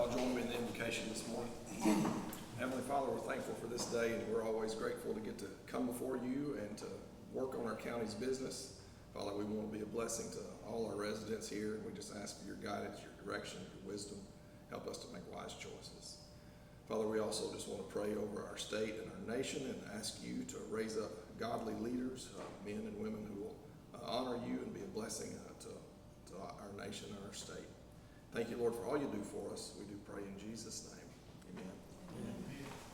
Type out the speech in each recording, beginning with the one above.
y'all join me in the invocation this morning. Heavenly Father, we're thankful for this day, and we're always grateful to get to come before you and to work on our county's business. Father, we want to be a blessing to all our residents here, and we just ask for your guidance, your direction, your wisdom. Help us to make wise choices. Father, we also just want to pray over our state and our nation and ask you to raise up godly leaders, men and women who will honor you and be a blessing to our nation and our state. Thank you, Lord, for all you do for us. We do pray in Jesus' name. Amen. Amen.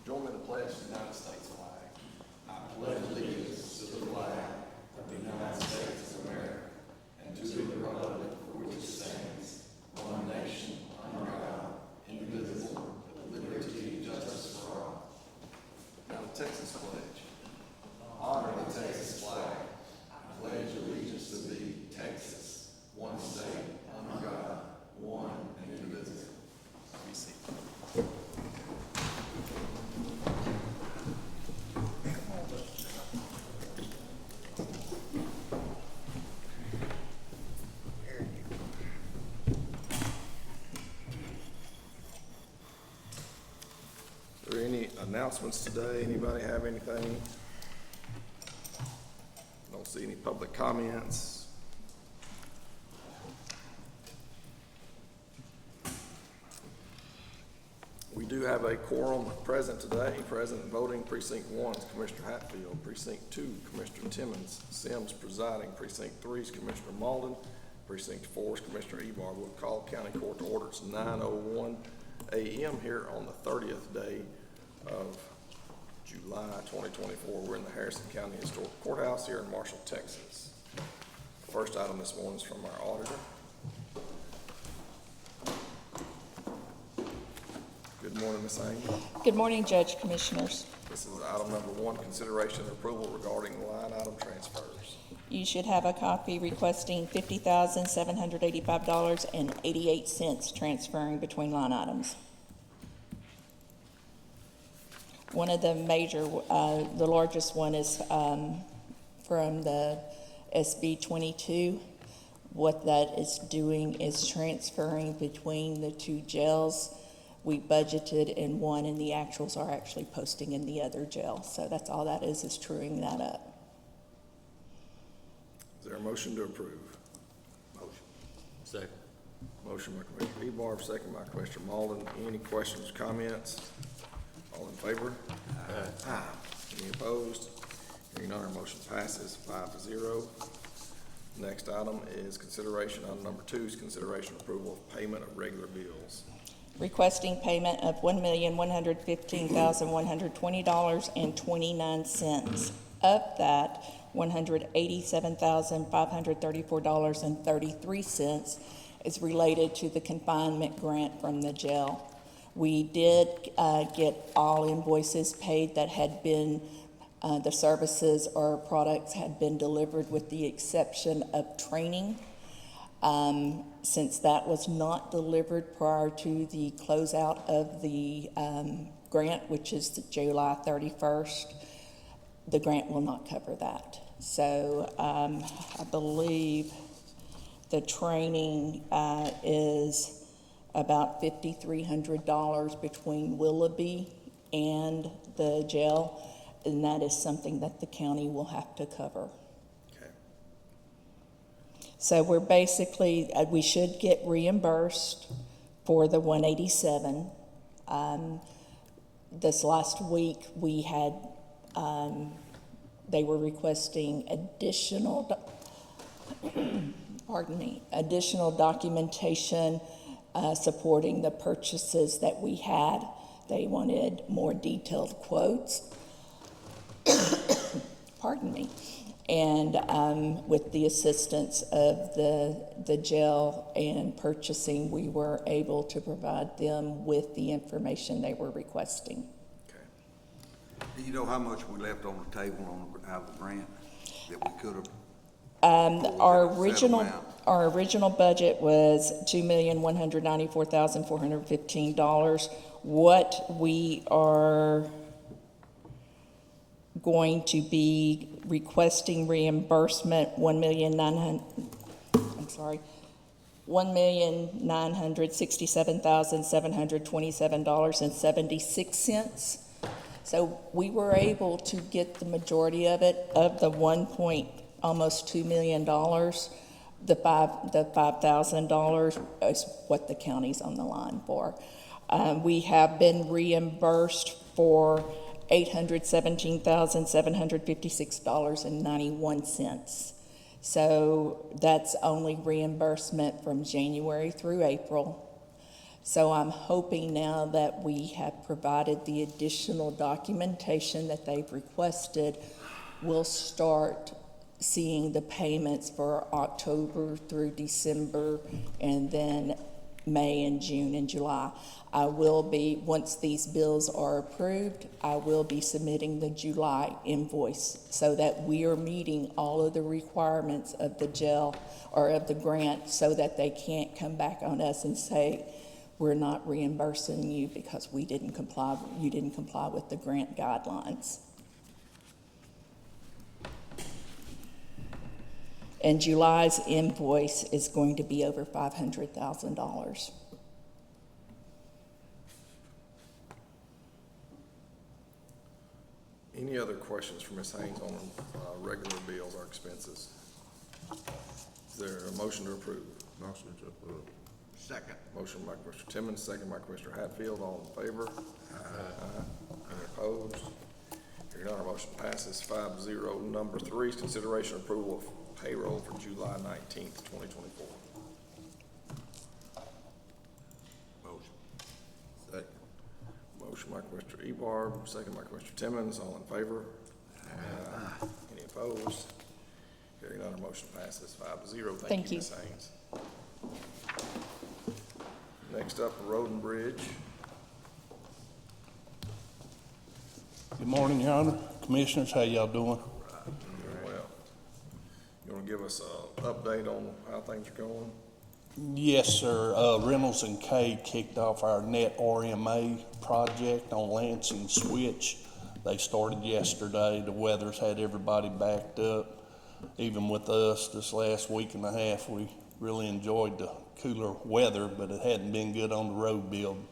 Join me in the pledge to the United States flag. I pledge allegiance to the flag of the United States of America and to the republic for which it stands, one nation, under God, indivisible, with liberty and justice for all. Now the Texas pledge. Honor the Texas flag. I pledge allegiance to thee, Texas, one state, under God, one and indivisible. Be seated. Are there any announcements today? Anybody have anything? Don't see any public comments. We do have a quorum present today. Present voting, Precinct 1 is Commissioner Hatfield. Precinct 2, Commissioner Timmons. Sims presiding. Precinct 3 is Commissioner Malden. Precinct 4 is Commissioner Ebar. We'll call County Court to order. It's 9:01 a.m. here on the 30th day of July 2024. We're in the Harrison County Historic Courthouse here in Marshall, Texas. The first item this morning is from our auditor. Good morning, Ms. Amy. Good morning, Judge, Commissioners. This is item number 1, consideration and approval regarding line item transfers. You should have a copy requesting $50,785.88 transferring between line items. One of the major, the largest one is from the SB 22. What that is doing is transferring between the two jails. We budgeted in one, and the actuals are actually posting in the other jail. So that's all that is truing that up. Is there a motion to approve? Motion. Second. Motion by Commissioner Ebar, second by Commissioner Malden. Any questions, comments? All in favor? Aye. Any opposed? Hearing none, our motion passes 5-0. Next item is consideration. Item number 2 is consideration approval of payment of regular bills. Requesting payment of $1,115,120.29. Of that, $187,534.33 is related to the confinement grant from the jail. We did get all invoices paid that had been, the services or products had been delivered with the exception of training. Since that was not delivered prior to the closeout of the grant, which is July 31st, the grant will not cover that. So I believe the training is about $5,300 between Willoughby and the jail, and that is something that the county will have to cover. So we're basically, we should get reimbursed for the $187. This last week we had, they were requesting additional, additional documentation supporting the purchases that we had. They wanted more detailed quotes. Pardon me. And with the assistance of the jail and purchasing, we were able to provide them with the information they were requesting. Okay. Do you know how much we left on the table out of the grant that we could have? Our original budget was $2,194,415. What we are going to be requesting reimbursement $1,967,727.76. So we were able to get the majority of it, of the almost $2 million. The $5,000 is what the county's on the line for. We have been reimbursed for $817,756.91. So that's only reimbursement from January through April. So I'm hoping now that we have provided the additional documentation that they've requested, we'll start seeing the payments for October through December, and then May and June and July. I will be, once these bills are approved, I will be submitting the July invoice so that we are meeting all of the requirements of the jail or of the grant, so that they can't come back on us and say, we're not reimbursing you because you didn't comply with the grant guidelines. And July's invoice is going to be over $500,000. Any other questions for Ms. Haynes on regular bills or expenses? Is there a motion to approve? Motion to approve. Second. Motion by Commissioner Timmons, second by Commissioner Hatfield. All in favor? Aye. Any opposed? Hearing none, our motion passes 5-0. Number 3 is consideration approval of payroll for July 19th, 2024. Motion. Second. Motion by Commissioner Ebarb, second by Commissioner Timmons. All in favor? Aye. Any opposed? Hearing none, our motion passes 5-0. Thank you, Ms. Haynes. Next up, Road and Bridge. Good morning, Your Honor. Commissioners, how y'all doing? Very well. You want to give us an update on how things are going? Yes, sir. Reynolds and Cade kicked off our net RMA project on Lansing Switch. They started yesterday. The weather's had everybody backed up. Even with us this last week and a half, we really enjoyed the cooler weather, but it hadn't been good on the road build.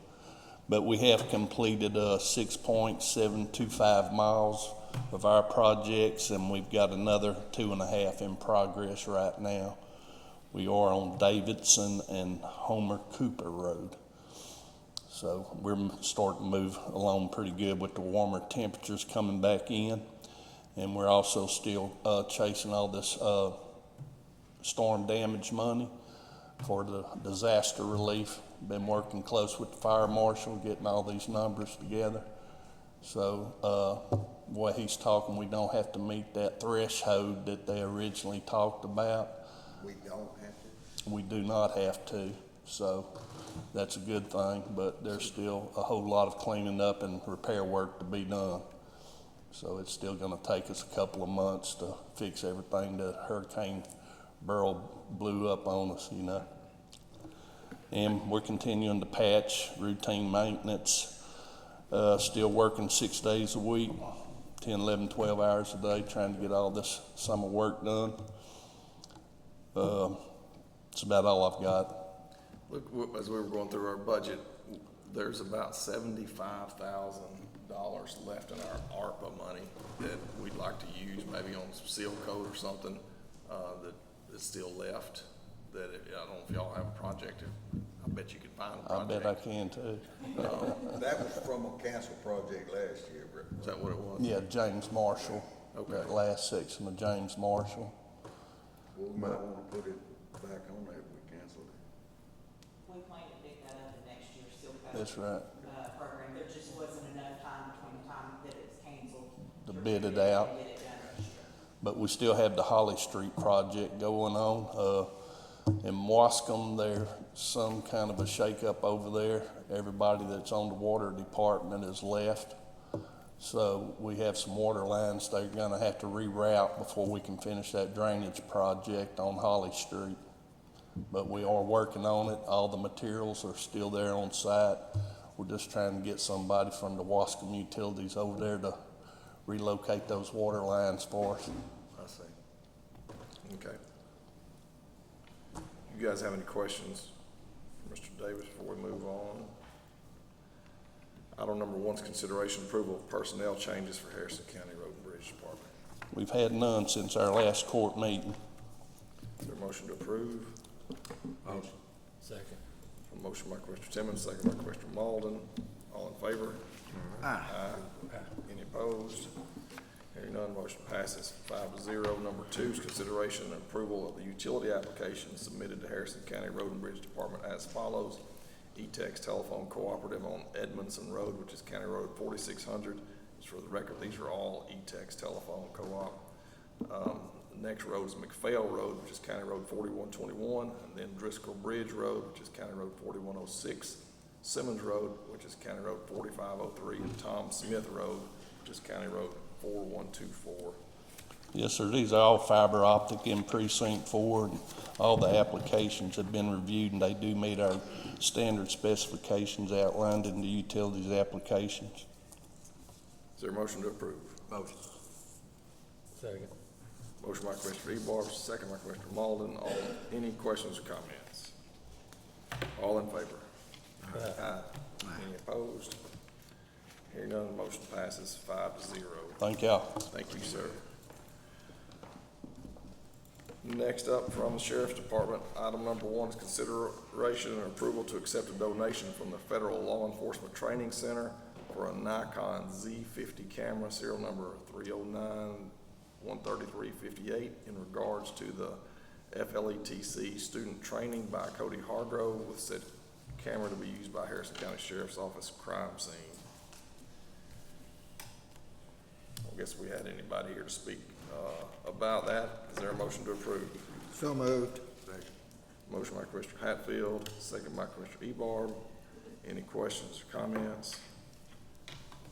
But we have completed 6.725 miles of our projects, and we've got another 2.5 in progress right now. We are on Davidson and Homer Cooper Road. So we're starting to move along pretty good with the warmer temperatures coming back in. And we're also still chasing all this storm damage money for the disaster relief. Been working close with the fire marshal, getting all these numbers together. So the way he's talking, we don't have to meet that threshold that they originally talked about. We don't have to? We do not have to, so that's a good thing, but there's still a whole lot of cleaning up and repair work to be done. So it's still gonna take us a couple of months to fix everything that Hurricane Beryl blew up on us, you know. And we're continuing to patch, routine maintenance, still working 6 days a week, 10, 11, 12 hours a day, trying to get all this summer work done. That's about all I've got. Look, as we were going through our budget, there's about $75,000 left in our ARPA money that we'd like to use, maybe on some seal coat or something, that is still left. That I don't know if y'all have a project. I bet you could find a I project. bet I can too. That was from a canceled project last year, Brett. Is that what it was? Yeah, James Marshall. Okay. That last section of James Marshall. Well, we might wanna put it back on there if we canceled it. We plan to pick that up in next year's Silk That's right. program. There just wasn't enough time between the time that it's canceled. To bid it out. Get it done this year. But we still have the Holly Street project going on. In Wascom, there's some kind of a shakeup over there. Everybody that's on the water department has left. So we have some water lines they're gonna have to reroute before we can finish that drainage project on Holly Street. But we are working on it. All the materials are still there on site. We're just trying to get somebody from the Wascom Utilities over there to relocate those water lines for us. I see. Okay. You guys have any questions for Mr. Davis before we move on? Item number 1 is consideration approval of personnel changes for Harrison County Road and Bridge Department. We've had none since our last court meeting. Is there a motion to approve? Motion. Second. A motion by Commissioner Timmons, second by Commissioner Malden. All in favor? Aye. Any opposed? Hearing none, motion passes 5-0. Number 2 is consideration and approval of the utility application submitted to Harrison County Road and Bridge Department as follows. E-Tex Telephone Cooperative on Edmondson Road, which is County Road 4600. Just for the record, these are all E-Tex Telephone Co-op. The next road is McPhail Road, which is County Road 4121, and then Driscoll Bridge Road, which is County Road 4106, Simmons Road, which is County Road 4503, and Tom Smith Road, which is County Road 4124. Yes, sir, these are all fiber optic in precinct 4, and all the applications have been reviewed, and they do meet our standard specifications outlined in the utilities applications. Is there a motion to approve? Motion. Second. Motion by Commissioner Ebar, second by Commissioner Malden. Any questions or comments? All in favor? Aye. Any opposed? Hearing none, motion passes 5-0. Thank y'all. Thank you, sir. Next up from the Sheriff's Department, item number 1 is consideration and approval to accept a donation from the Federal Law Enforcement Training Center for a Nikon Z50 camera, serial number 309-13358, in regards to the FLETC student training by Cody Hargrove, with said camera to be used by Harrison County Sheriff's Office crime scene. I guess we had anybody here to speak about that. Is there a motion to approve? So moved. Second. Motion by Commissioner Hatfield, second by Commissioner Ebar. Any questions or comments?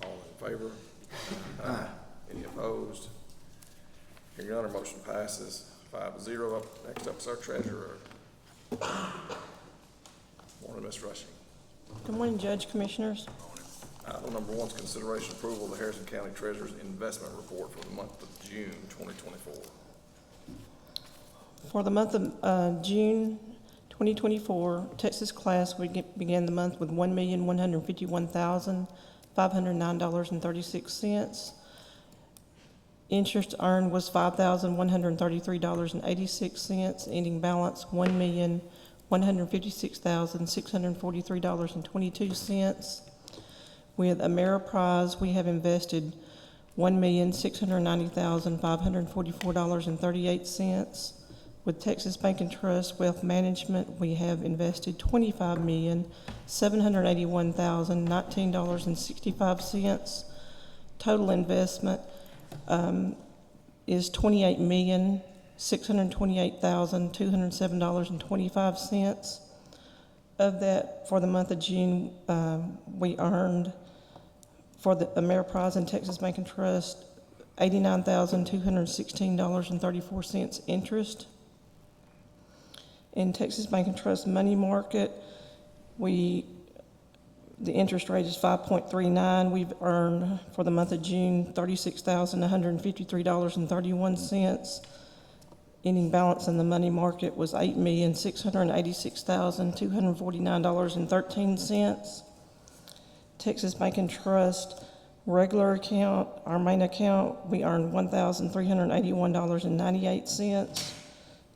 All in favor? Aye. Any opposed? Hearing none, our motion passes 5-0. Next up is our treasurer. Morning, Ms. Rushing. Good morning, Judge, Commissioners. Item number 1 is consideration approval of the Harrison County Treasurer's investment report for the month of June 2024. For the month of June 2024, Texas class, began the month with $1,151,509.36. Interest earned was $5,133.86, ending balance $1,156,643.22. With Ameriprise, we have invested $1,690,544.38. With Texas Bank and Trust Wealth Management, we have invested $25,781,019.65. Total investment is $28,628,207.25. Of that, for the month of June, we earned, for the Ameriprise and Texas Bank and Trust, $89,216.34 interest. In Texas Bank and Trust money market, the interest rate is 5.39. We've earned, for the month of June, $36,153.31. Ending balance in the money market was $8,686,249.13. Texas Bank and Trust regular account, our main account, we earned $1,381.98.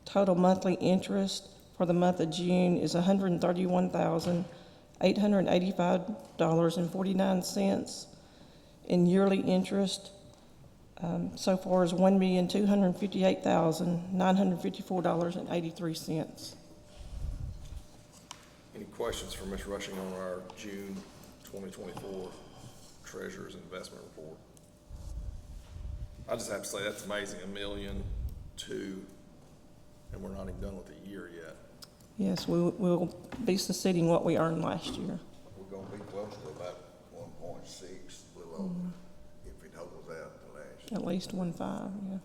Total monthly interest for the month of June is $131,885.49. In yearly interest, so far is $1,258,954.83. Any questions for Ms. Rushing on our June 2024 Treasurer's Investment Report? I just have to say, that's amazing, $1.2 million, and we're not even done with the year yet. Yes, we'll be succeeding what we earned last year. We're gonna be close to about 1.6, a little over, if it holds out the last. At least 1.5, yeah.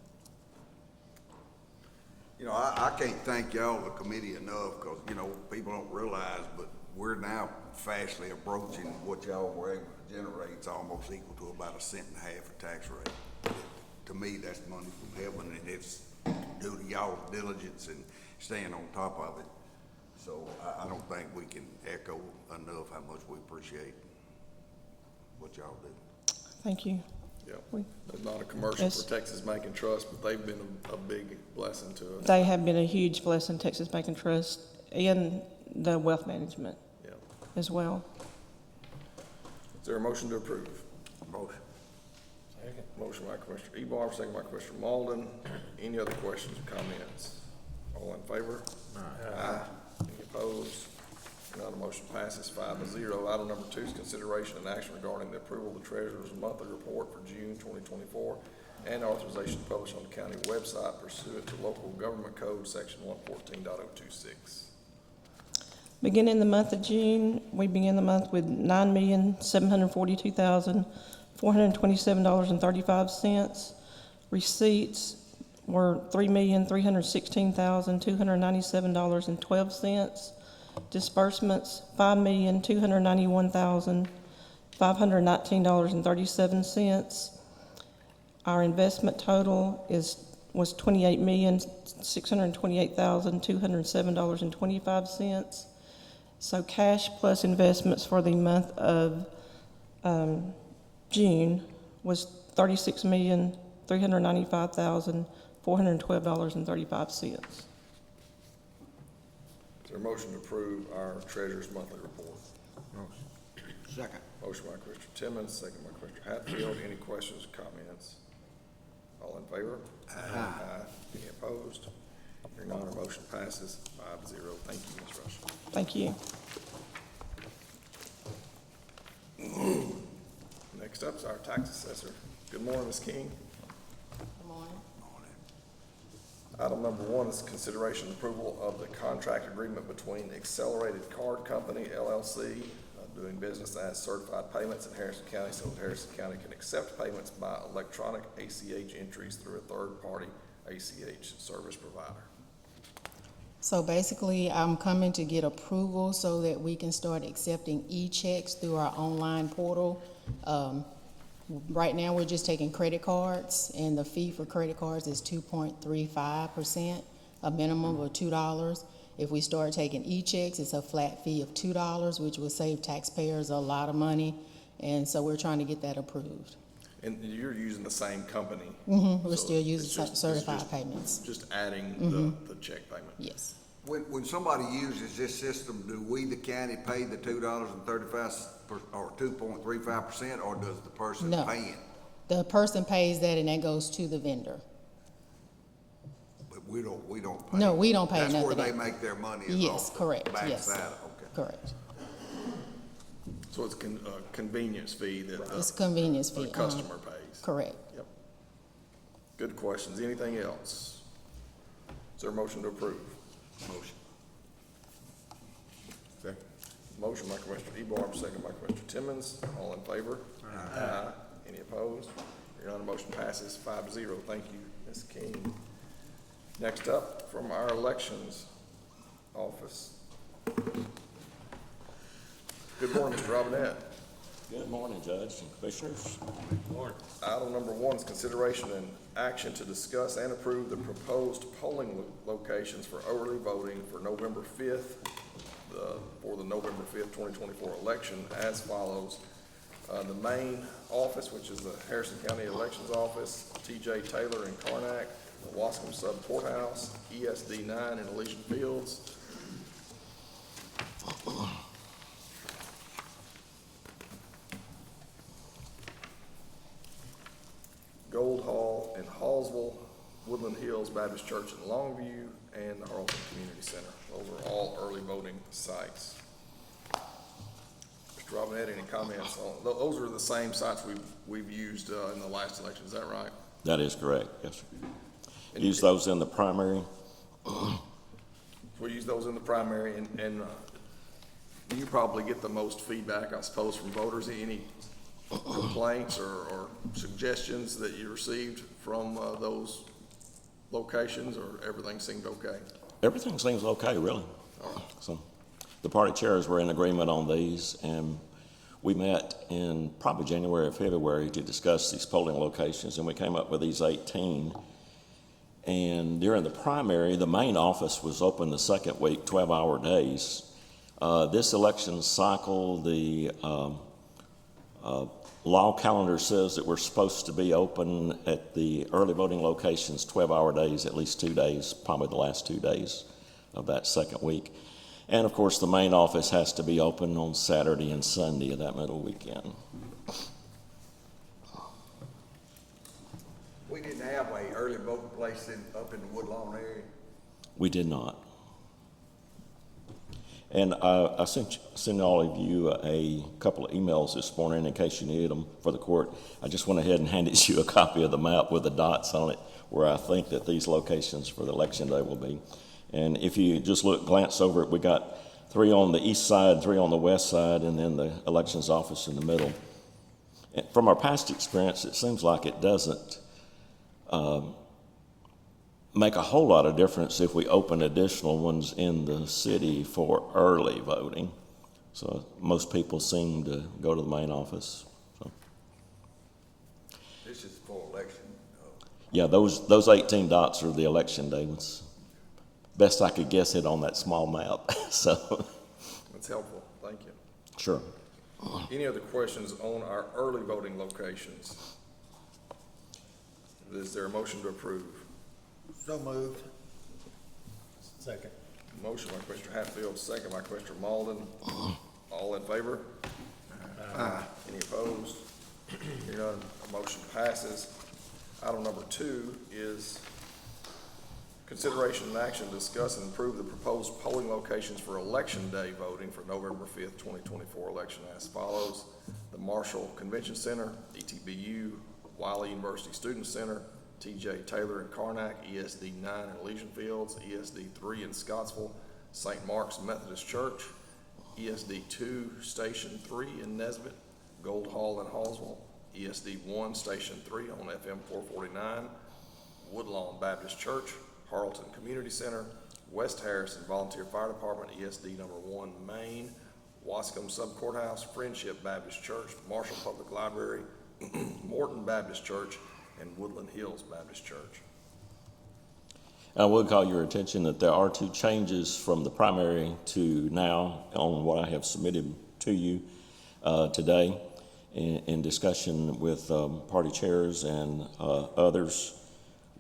You know, I can't thank y'all, the committee, enough, because, you know, people don't realize, but we're now fastly approaching what y'all were able to generate. It's almost equal to about 1.5 cents a tax rate. To me, that's money from heaven, and it's due to y'all's diligence and staying on top of it. So I don't think we can echo enough how much we appreciate what y'all do. Thank you. Yeah, We- it's not a commercial Yes. for Texas Bank and Trust, but they've been a big blessing to us. They have been a huge blessing, Texas Bank and Trust, and the wealth management Yeah. as well. Is there a motion to approve? Motion. Second. Motion by Commissioner Ebar, second by Commissioner Malden. Any other questions or comments? All in favor? Aye. Any opposed? None, motion passes 5-0. Item number 2 is consideration and action regarding the approval of the treasurer's monthly report for June 2024 and authorization to publish on the county website pursuant to local government code section 114.026. Beginning the month of June, we begin the month with $9,742,427.35. Receipts were $3,316,297.12. Disbursements, $5,291,519.37. Our investment total was $28,628,207.25. So cash plus investments for the month of June was $36,395,412.35. Is there a motion to approve our treasurer's monthly report? Motion. Second. Motion by Commissioner Timmons, second by Commissioner Hatfield. Any questions or comments? All in favor? Aye. Any opposed? Hearing none, our motion passes 5-0. Thank you, Ms. Rush. Thank you. Next up is our tax assessor. Good morning, Ms. King. Good morning. Item number 1 is consideration and approval of the contract agreement between Accelerated Card Company, LLC, doing business as Certified Payments in Harrison County, so that Harrison County can accept payments by electronic ACH entries through a third-party ACH service provider. So basically, I'm coming to get approval so that we can start accepting e-checks through our online portal. Right now, we're just taking credit cards, and the fee for credit cards is 2.35%, a minimum of $2. If we start taking e-checks, it's a flat fee of $2, which will save taxpayers a lot of money, and so we're trying to get that approved. And you're using the same company? We're So still it's using just- it's certified just- payments. Just adding the check payment? Yes. When somebody uses this system, do we, the county, pay the $2.35 or 2.35%, or does the person No. pay it? The person pays that, and that goes to the vendor. But we don't pay. No, we don't pay That's none where of they that. make their money is Yes, off the correct, yes. backside, okay. Correct. So it's a convenience fee that It's a convenience fee. the customer pays? Correct. Yep. Good questions. Anything else? Is there a motion to approve? Motion. Second. Motion by Commissioner Ebar, second by Commissioner Timmons. All in favor? Aye. Any opposed? Hearing none, motion passes 5-0. Thank you, Ms. King. Next up, from our elections office. Good morning, Mr. Robinette. Good morning, Judge and Commissioners. Morning. Item number 1 is consideration and action to discuss and approve the proposed polling locations for early voting for November 5th, for the November 5th, 2024 election as follows. The main office, which is the Harrison County Elections Office, T.J. Taylor in Karnak, the Wascom Sub Courthouse, ESD 9 in Elysian Fields, Gold Hall in Hallsville, Woodland Hills Baptist Church in Longview, and the Harleston Community Center. Those are all early voting sites. Mr. Robinette, any comments on, those are the same sites we've used in the last election, is that right? That is correct, yes, sir. And Use those in the primary. We use those in the primary, and you probably get the most feedback, I suppose, from voters. Any complaints or suggestions that you received from those locations, or everything seemed okay? Everything seems okay, really. So the party chairs were in agreement on these, and we met in probably January or February to discuss these polling locations, and we came up with these 18. And during the primary, the main office was open the second week, 12-hour days. This election cycle, the law calendar says that we're supposed to be open at the early voting locations 12-hour days, at least 2 days, probably the last 2 days of that second week. And of course, the main office has to be open on Saturday and Sunday of that middle weekend. We didn't have a early voting place up in the Woodlawn area. We did not. And I sent all of you a couple of emails this morning in case you needed them for the court. I just went ahead and handed you a copy of the map with the dots on it where I think that these locations for the election day will be. And if you just glance over it, we got 3 on the east side, 3 on the west side, and then the elections office in the middle. And from our past experience, it seems like it doesn't make a whole lot of difference if we open additional ones in the city for early voting. So most people seem to go to the main office. So. This is for election. Yeah, those 18 dots are the election day ones. Best I could guess it on that small map. So. That's helpful, thank you. Sure. Any other questions on our early voting locations? Is there a motion to approve? So moved. Second. Motion by Commissioner Hatfield, second by Commissioner Malden. All in favor? Aye. Any opposed? Hearing none, motion passes. Item number 2 is consideration and action to discuss and approve the proposed polling locations for Election Day voting for November 5th, 2024 election as follows. The Marshall Convention Center, ETBU, Wiley University Student Center, TJ Taylor in Karnak, ESD 9 in Elysian Fields, ESD 3 in Scottsville, St. Mark's Methodist Church, ESD 2 Station 3 in Nesbit, Gold Hall in Hallsville, ESD 1 Station 3 on FM 449, Woodlawn Baptist Church, Harleton Community Center, West Harrison Volunteer Fire Department, ESD number 1 Main, Wascom Sub Courthouse, Friendship Baptist Church, Marshall Public Library, Morton Baptist Church, and Woodland Hills Baptist Church. I will call your attention that there are 2 changes from the primary to now on what I have submitted to you today in discussion with party chairs and others.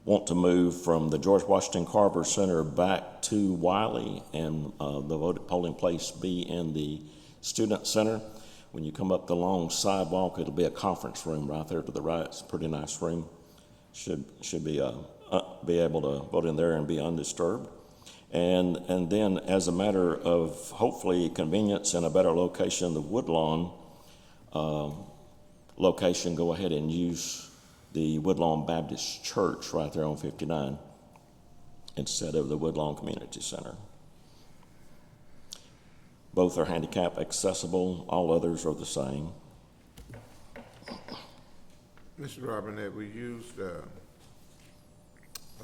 Want to move from the George Washington Carver Center back to Wiley and the polling place be in the Student Center. When you come up the long sidewalk, it'll be a conference room right there to the right. It's a pretty nice room. Should be able to vote in there and be undisturbed. And then as a matter of hopefully convenience and a better location, the Woodlawn location, go ahead and use the Woodlawn Baptist Church right there on 59 instead of the Woodlawn Community Center. Both are handicap accessible. All others are the same. Mr. Robinette, we used a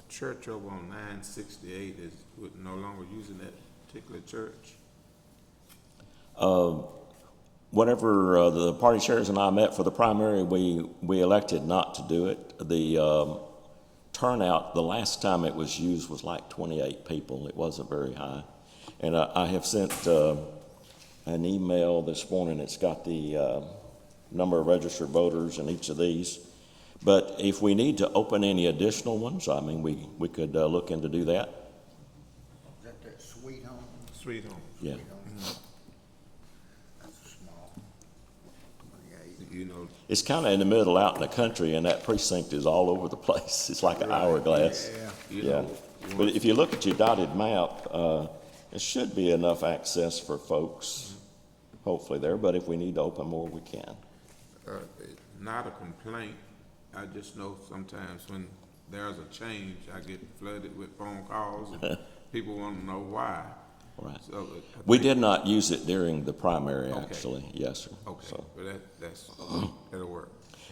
church over on 968. We're no longer using that particular church. Whenever the party chairs and I met for the primary, we elected not to do it. The turnout, the last time it was used was like 28 people. It wasn't very high. And I have sent an email this morning. It's got the number of registered voters in each of these. But if we need to open any additional ones, I mean, we could look into do that. Is that Sweet Home? Sweet Home. Yeah. That's small. 28. You know, It's kind of in the middle out in the country, and that precinct is all over the place. It's like an hourglass. you Yeah. know, But if you look at your dotted map, there should be enough access for folks, hopefully there, but if we need to open more, we can. not a complaint. I just know sometimes when there's a change, I get flooded with phone calls and people want to know why. Right. So We did not use it during the primary, Okay. actually, yes, sir. Okay, So- but that'll work.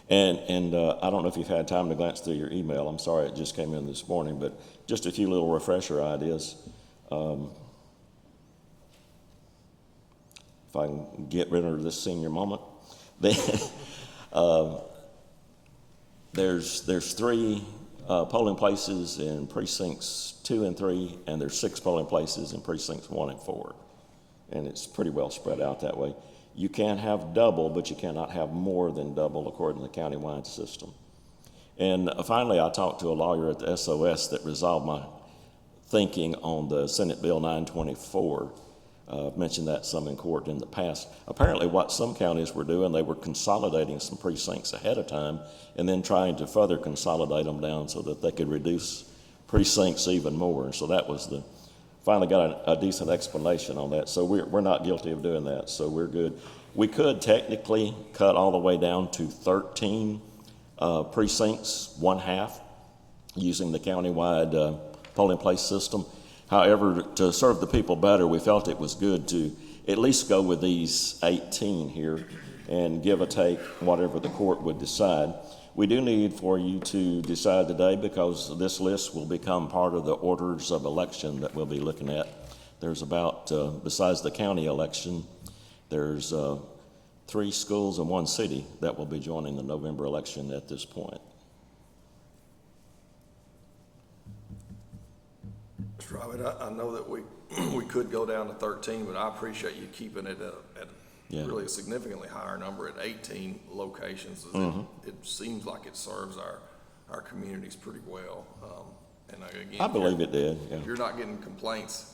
And I don't know if you've had time to glance through your email. I'm sorry, it just came in this morning, but just a few little refresher ideas. If I can get rid of this senior moment. There's 3 polling places in precincts 2 and 3, and there's 6 polling places in precincts 1 and 4. And it's pretty well spread out that way. You can have double, but you cannot have more than double according to the countywide system. And finally, I talked to a lawyer at the SOS that resolved my thinking on the Senate Bill 924. I've mentioned that some in court in the past. Apparently what some counties were doing, they were consolidating some precincts ahead of time and then trying to further consolidate them down so that they could reduce precincts even more. So that was finally got a decent explanation on that. So we're not guilty of doing that, so we're good. We could technically cut all the way down to 13 precincts, 1/2, using the countywide polling place system. However, to serve the people better, we felt it was good to at least go with these 18 here and give or take whatever the court would decide. We do need for you to decide today because this list will become part of the orders of election that we'll be looking at. There's about, besides the county election, there's 3 schools and 1 city that will be joining the November election at this point. Mr. Robert, I know that we could go down to 13, but I appreciate you keeping it at Yeah. really a significantly higher number at 18 locations. It seems like it serves our communities pretty well. And again, I believe it did, yeah. if you're not getting complaints,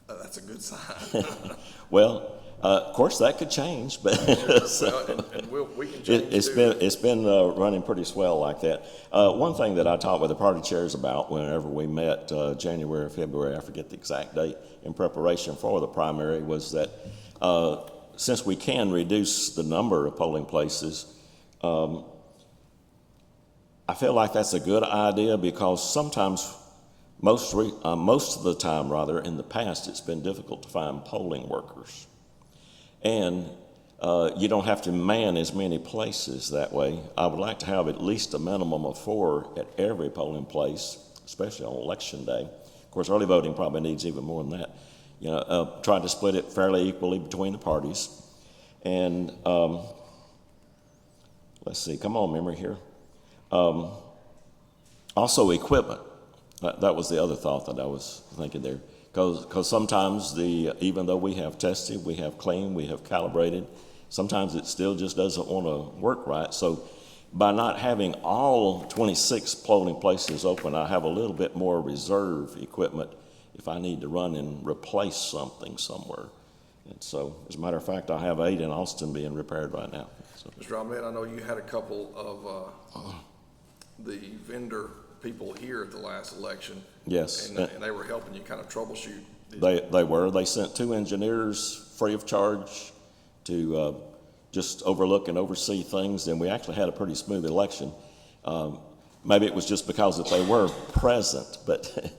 that's a good sign. Well, of course, that could change, but Well, and we can change too. it's been running pretty swell like that. One thing that I talked with the party chairs about whenever we met January or February, I forget the exact date, in preparation for the primary, was that since we can reduce the number of polling places, I feel like that's a good idea because sometimes, most of the time rather, in the past, it's been difficult to find polling workers. And you don't have to man as many places that way. I would like to have at least a minimum of 4 at every polling place, especially on election day. Of course, early voting probably needs even more than that. You know, try to split it fairly equally between the parties. And let's see, come on, memory here. Also, equipment. That was the other thought that I was thinking there. Because sometimes even though we have tested, we have cleaned, we have calibrated, sometimes it still just doesn't want to work right. So by not having all 26 polling places open, I have a little bit more reserve equipment if I need to run and replace something somewhere. And so, as a matter of fact, I have 8 in Austin being repaired right now. So. Mr. Ahmed, I know you had a couple of the vendor people here at the last election. Yes. And they were helping you kind of troubleshoot. They were. They sent 2 engineers free of charge to just overlook and oversee things, and we actually had a pretty smooth election. Maybe it was just because that they were present, but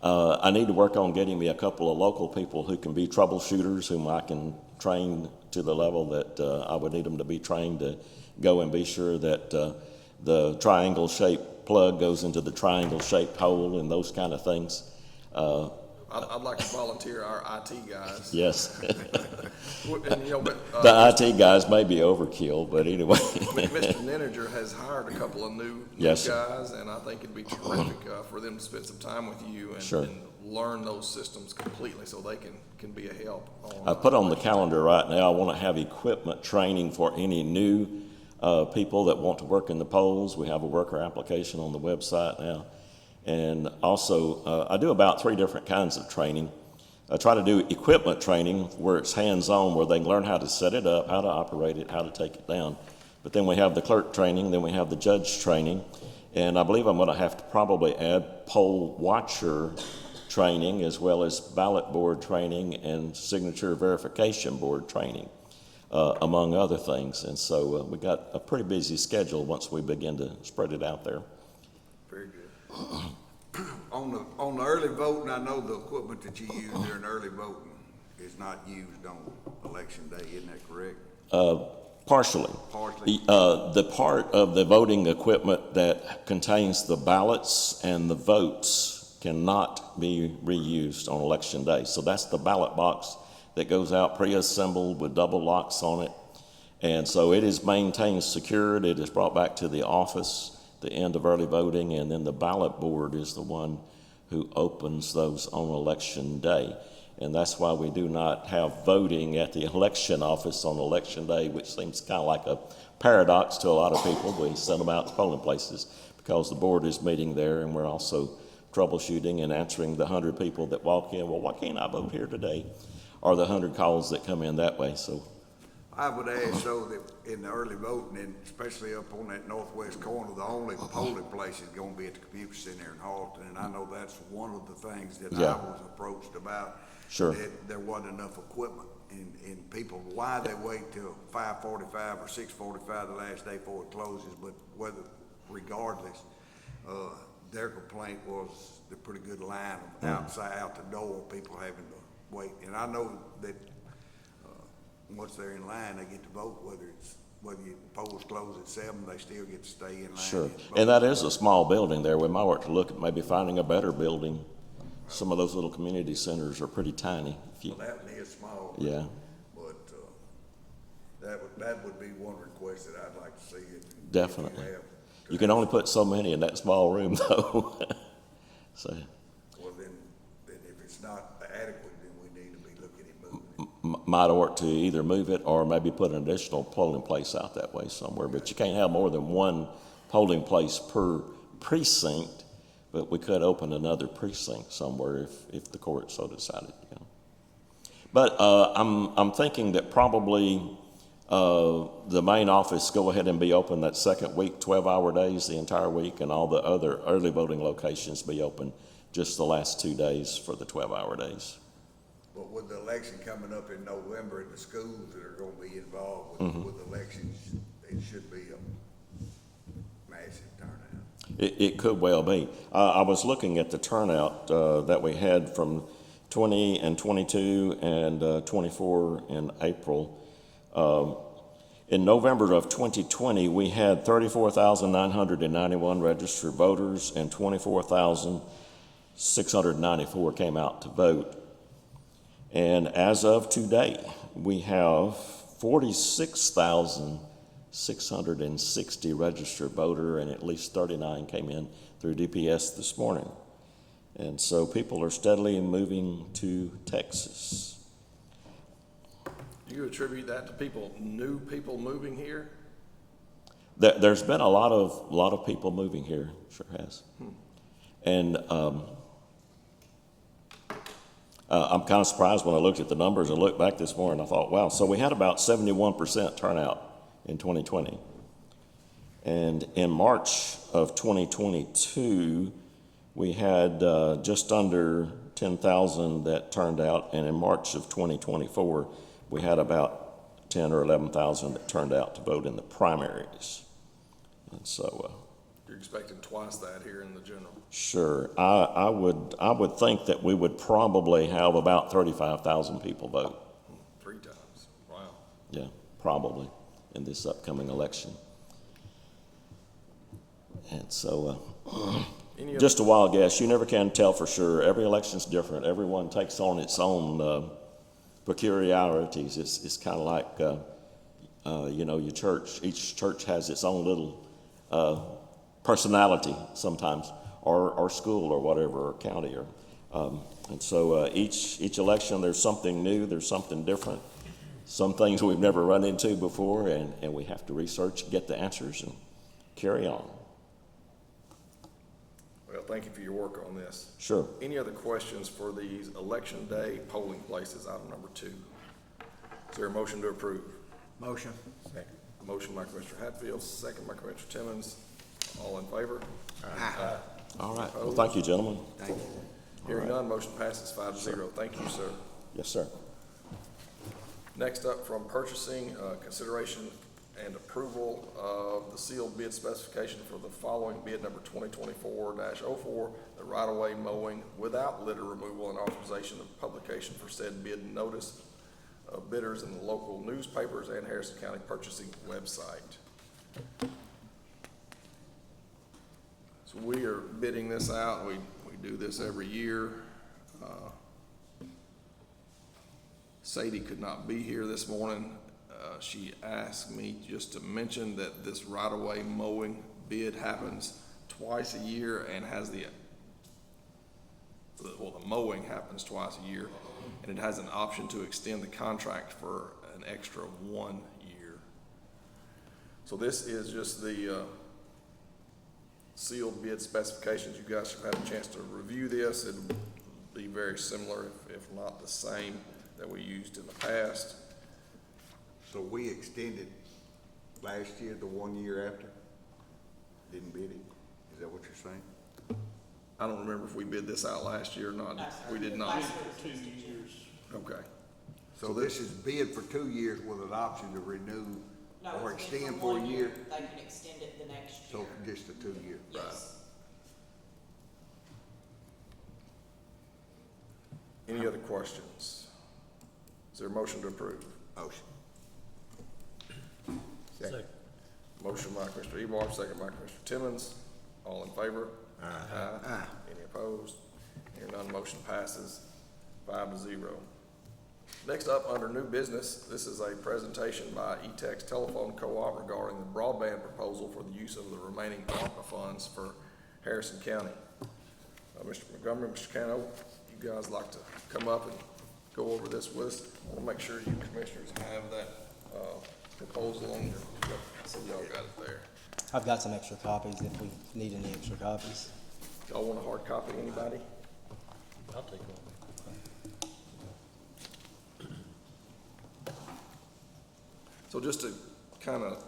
I need to work on getting me a couple of local people who can be troubleshooters, whom I can train to the level that I would need them to be trained to go and be sure that the triangle-shaped plug goes into the triangle-shaped hole and those kind of things. I'd like to volunteer our IT guys. Yes. And, you know, but, The IT guys may be overkill, but anyway. Mr. Neninger has hired a couple of new Yes, guys, and I think it'd be terrific for them to spend some time with you and, Sure. and learn those systems completely so they can be a help. I put on the calendar right now, I want to have equipment training for any new people that want to work in the polls. We have a worker application on the website now. And also, I do about 3 different kinds of training. I try to do equipment training where it's hands-on, where they can learn how to set it up, how to operate it, how to take it down. But then we have the clerk training, then we have the judge training. And I believe I'm going to have to probably add poll watcher training as well as ballot board training and signature verification board training, among other things. And so we got a pretty busy schedule once we begin to spread it out there. Very good. On the early voting, I know the equipment that you use during early voting is not used on election day, isn't that correct? Partially. Partially. The part of the voting equipment that contains the ballots and the votes cannot be reused on election day. So that's the ballot box that goes out pre-assembled with double locks on it. And so it is maintained secured. It is brought back to the office. the end of early voting, and then the ballot board is the one who opens those on election day. And that's why we do not have voting at the election office on election day, which seems kind of like a paradox to a lot of people. We send them out to polling places because the board is meeting there, and we're also troubleshooting and answering the 100 people that walk in. Well, why can't I vote here today? Or the 100 calls that come in that way. So I would add so that in the early voting, and especially up on that northwest corner, the only polling place is gonna be at the computer center in Halton, and I know that's one of the things that Yeah. I was approached about. Sure. That there wasn't enough equipment, and people, why they wait till 5:45 or 6:45 the last day before it closes, but regardless, their complaint was the pretty good line outside, out the door, people having to wait. And I know that once they're in line, they get to vote, whether your polls close at 7, they still get to stay in line. sure. and vote. And that is a small building there. We might want to look at maybe finding a better building. Some of those little community centers are pretty tiny. If you, Well, that one is small. yeah, But, that would be one request that I'd like to see. definitely. You can only put so many in that small room though. So Well, then if it's not adequate, then we need to be looking at moving it. might ought to either move it or maybe put an additional polling place out that way somewhere. But you can't have more than one polling place per precinct. But we could open another precinct somewhere if the court so decided. You know. But I'm thinking that probably the main office go ahead and be open that second week, 12-hour days the entire week, and all the other early voting locations be open just the last 2 days for the 12-hour days. But with the election coming up in November and the schools that are gonna be involved Mm-hmm. with elections, it should be a massive turnout. It could well be. I was looking at the turnout that we had from 20 and 22 and 24 in April. In November of 2020, we had 34,991 registered voters and 24,694 came out to vote. And as of today, we have 46,660 registered voter, and at least 39 came in through DPS this morning. And so people are steadily moving to Texas. Do you attribute that to new people moving here? There's been a lot of people moving here, sure has. And I'm kind of surprised when I looked at the numbers and looked back this morning. I thought, wow, so we had about 71% turnout in 2020. And in March of 2022, we had just under 10,000 that turned out. And in March of 2024, we had about 10 or 11,000 that turned out to vote in the primaries. And so, You're expecting twice that here in the general. sure, I would think that we would probably have about 35,000 people vote. 3 times. Wow. Yeah, probably in this upcoming election. And so, Any other- just a wild guess. You never can tell for sure. Every election's different. Everyone takes on its own peculiarities. It's kind of like, your church. Each church has its own little personality sometimes, or school or whatever, or county. And so each election there's something new, there's something different. Some things we've never run into before, and we have to research, get the answers, and carry on. Well, thank you for your work on this. Sure. Any other questions for these election day polling places, item number 2? Is there a motion to approve? Motion. Second. Motion by Commissioner Hatfield, second by Commissioner Timmons. All in favor? All right. Well, thank you, gentlemen. Thank you. Hearing none, motion passes 5-0. Thank you, sir. Yes, sir. Next up, from purchasing, consideration and approval of the sealed bid specification for the following bid number 2024-04, the right-of-way mowing without litter removal, and authorization of publication for said bid notice of bidders in the local newspapers and Harrison County purchasing website. So we are bidding this out. We do this every year. Sadie could not be here this morning. She asked me just to mention that this right-of-way mowing bid happens twice a year and has the mowing happens twice a year, and it has an option to extend the contract for an extra 1 year. So this is just the sealed bid specifications. You guys should have a chance to review this. It'll be very similar, if not the same, that we used in the past. So we extended last year, the 1 year after? Didn't bid it? Is that what you're saying? I don't remember if we bid this out last year or not. No, sir. We did not. Last year was 2 years. Okay. So this is bid for 2 years with an option to renew No, or it's bid extend for a 1 year? They can extend it the next year. So just a 2 year? Yes. Any other questions? Is there a motion to approve? Motion. Second. Motion by Commissioner Ebar, second by Commissioner Timmons. All in favor? Aye. Any opposed? Hearing none, motion passes 5-0. Next up, under new business, this is a presentation by E-Tex Telephone Co-op regarding the broadband proposal for the use of the remaining ARPA funds for Harrison County. Mr. Montgomery, Mr. Cano, you guys like to come up and go over this with us? I want to make sure you commissioners have that proposal on your, so y'all got it there. I've got some extra copies if we need any extra copies. Y'all want a hard copy, anybody? I'll take one. So just to kind of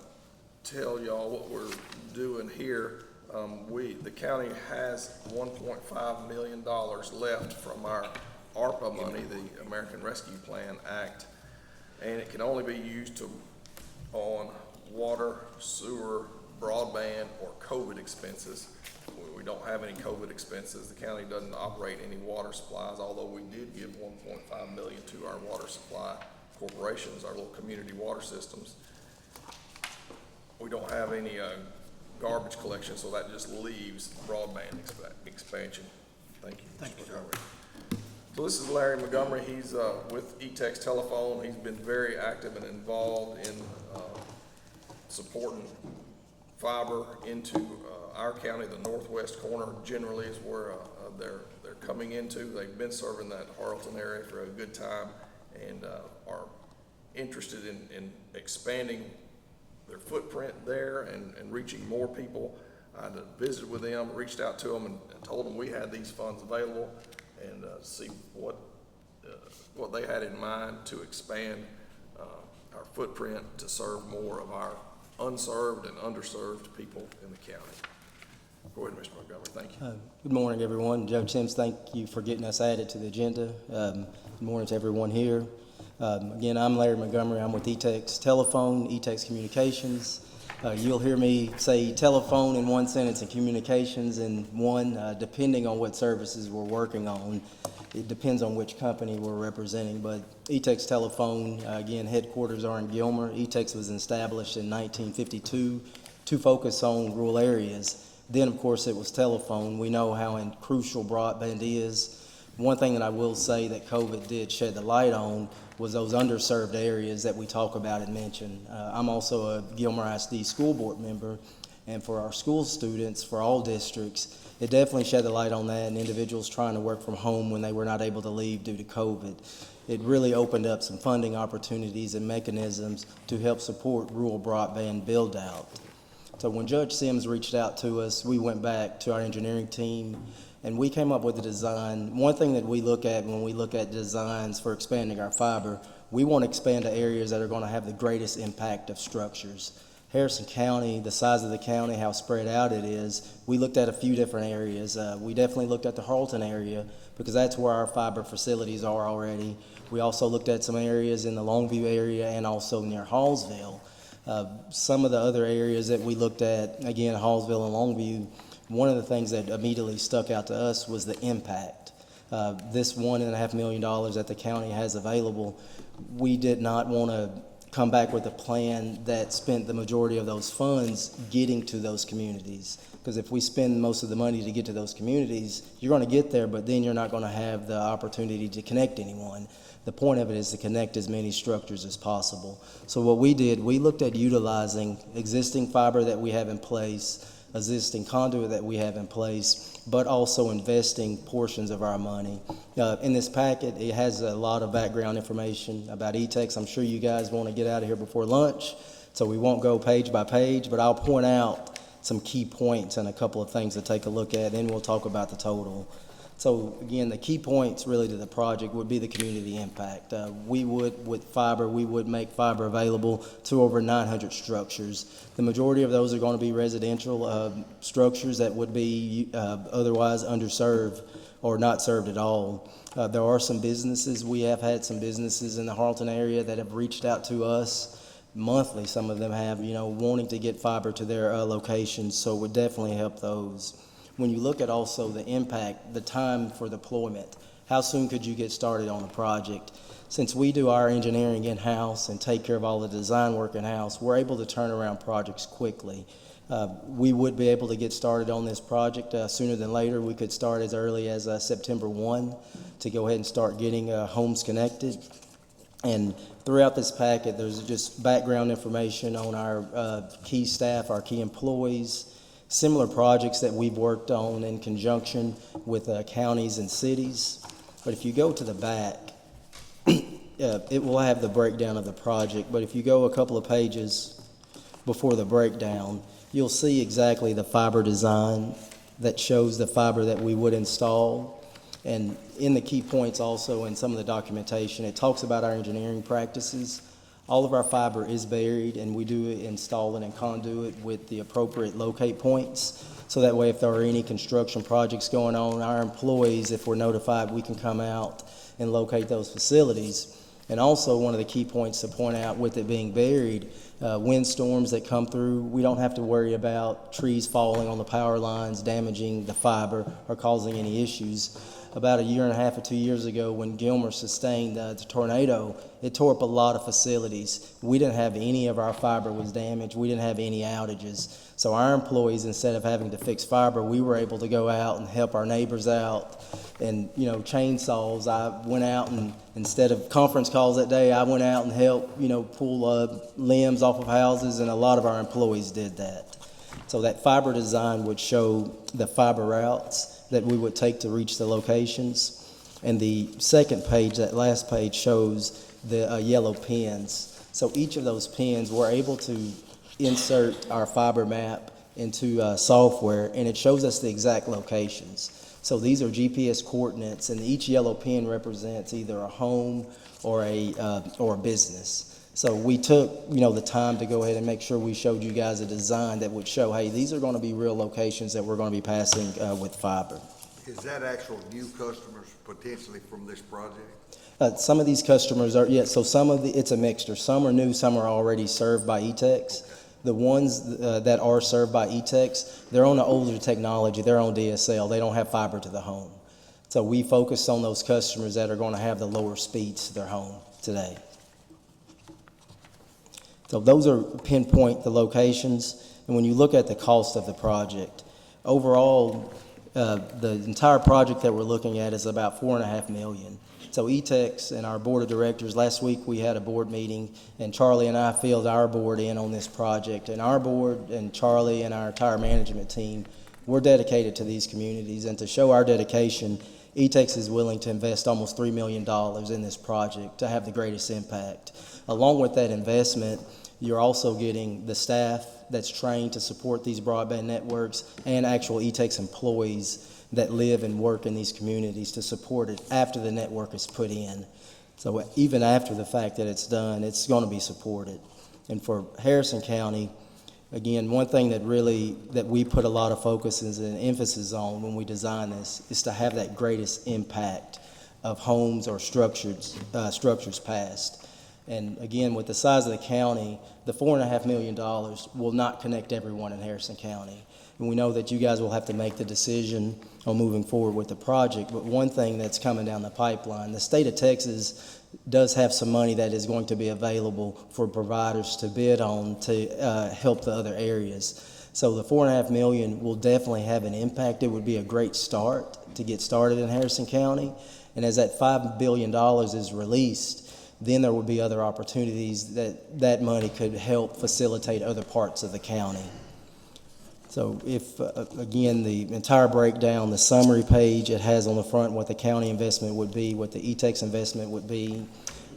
tell y'all what we're doing here, the county has $1.5 million left from our ARPA money, the American Rescue Plan Act, and it can only be used on water, sewer, broadband, or COVID expenses. We don't have any COVID expenses. The county doesn't operate any water supplies, although we did give $1.5 million to our water supply corporations, our little community water systems. We don't have any garbage collection, so that just leaves broadband expansion. Thank you. Thank you, sir. So this is Larry Montgomery. He's with E-Tex Telephone. He's been very active and involved in supporting fiber into our county. The northwest corner generally is where they're coming into. They've been serving that Harleton area for a good time and are interested in expanding their footprint there and reaching more people. I visited with them, reached out to them, and told them we had these funds available, and see what they had in mind to expand our footprint to serve more of our unserved and underserved people in the county. Go ahead, Mr. Montgomery. Thank you. Good morning, everyone. Judge Sims, thank you for getting us added to the agenda. Good morning to everyone here. Again, I'm Larry Montgomery. I'm with E-Tex Telephone, E-Tex Communications. You'll hear me say telephone in one sentence and communications in one, depending on what services we're working on. It depends on which company we're representing, but E-Tex Telephone, again, headquarters are in Gilmer. E-Tex was established in 1952 to focus on rural areas. Then, of course, it was telephone. We know how crucial broadband is. One thing that I will say that COVID did shed the light on was those underserved areas that we talk about and mention. I'm also a Gilmer ISD school board member, and for our school students, for all districts, it definitely shed the light on that, and individuals trying to work from home when they were not able to leave due to COVID. It really opened up some funding opportunities and mechanisms to help support rural broadband build-out. So when Judge Sims reached out to us, we went back to our engineering team, and we came up with a design. One thing that we look at when we look at designs for expanding our fiber, we want to expand to areas that are going to have the greatest impact of structures. Harrison County, the size of the county, how spread out it is, we looked at a few different areas. We definitely looked at the Harleton area because that's where our fiber facilities are already. We also looked at some areas in the Longview area and also near Hallsville. Some of the other areas that we looked at, again, Hallsville and Longview, one of the things that immediately stuck out to us was the impact. This $1.5 million that the county has available, we did not want to come back with a plan that spent the majority of those funds getting to those communities. Because if we spend most of the money to get to those communities, you're going to get there, but then you're not going to have the opportunity to connect anyone. The point of it is to connect as many structures as possible. So what we did, we looked at utilizing existing fiber that we have in place, existing conduit that we have in place, but also investing portions of our money. In this packet, it has a lot of background information about E-Tex. I'm sure you guys want to get out of here before lunch, so we won't go page by page, but I'll point out some key points and a couple of things to take a look at, then we'll talk about the total. So again, the key points really to the project would be the community impact. With fiber, we would make fiber available to over 900 structures. The majority of those are going to be residential structures that would be otherwise underserved or not served at all. There are some businesses, we have had some businesses in the Harlton area that have reached out to us monthly, some of them have, wanting to get fiber to their locations, so it would definitely help those. When you look at also the impact, the time for deployment, how soon could you get started on the project? Since we do our engineering in-house and take care of all the design work in-house, we're able to turn around projects quickly. We would be able to get started on this project sooner than later. We could start as early as September 1 to go ahead and start getting homes connected. And throughout this packet, there's just background information on our key staff, our key employees, similar projects that we've worked on in conjunction with counties and cities. But if you go to the back, it will have the breakdown of the project. But if you go a couple of pages before the breakdown, you'll see exactly the fiber design that shows the fiber that we would install. And in the key points also in some of the documentation, it talks about our engineering practices. All of our fiber is buried, and we do install it in conduit with the appropriate locate points. So that way, if there are any construction projects going on, our employees, if we're notified, we can come out and locate those facilities. And also, one of the key points to point out with it being buried, windstorms that come through, we don't have to worry about trees falling on the power lines, damaging the fiber, or causing any issues. About a year and a half or 2 years ago, when Gilmer sustained the tornado, it tore up a lot of facilities. We didn't have any of our fiber was damaged. We didn't have any outages. So our employees, instead of having to fix fiber, we were able to go out and help our neighbors out. And, chainsaws, I went out and instead of conference calls that day, I went out and helped, pull limbs off of houses, and a lot of our employees did that. So that fiber design would show the fiber routes that we would take to reach the locations. And the second page, that last page, shows the yellow pins. So each of those pins, we're able to insert our fiber map into software, and it shows us the exact locations. So these are GPS coordinates, and each yellow pin represents either a home or a business. So we took, the time to go ahead and make sure we showed you guys a design that would show, hey, these are going to be real locations that we're going to be passing with fiber. Is that actual new customers potentially from this project? Some of these customers are, so it's a mixture. Some are new, some are already served by E-Tex. The ones that are served by E-Tex, they're on the older technology, they're on DSL, they don't have fiber to the home. So we focus on those customers that are going to have the lower speeds to their home today. So those are pinpoint the locations, and when you look at the cost of the project, overall, the entire project that we're looking at is about $4.5 million. So E-Tex and our board of directors, last week we had a board meeting, and Charlie and I filled our board in on this project, and our board and Charlie and our entire management team, we're dedicated to these communities, and to show our dedication, E-Tex is willing to invest almost $3 million in this project to have the greatest impact. Along with that investment, you're also getting the staff that's trained to support these broadband networks and actual E-Tex employees that live and work in these communities to support it after the network is put in. So even after the fact that it's done, it's going to be supported. And for Harrison County, again, one thing that we put a lot of focus and emphasis on when we design this is to have that greatest impact of homes or structures passed. And again, with the size of the county, the $4.5 million will not connect everyone in Harrison County. And we know that you guys will have to make the decision on moving forward with the project. But one thing that's coming down the pipeline, the state of Texas does have some money that is going to be available for providers to bid on to help the other areas. So the $4.5 million will definitely have an impact. It would be a great start to get started in Harrison County. And as that $5 billion is released, then there would be other opportunities that money could help facilitate other parts of the county. So if, again, the entire breakdown, the summary page, it has on the front what the county investment would be, what the E-Tex investment would be,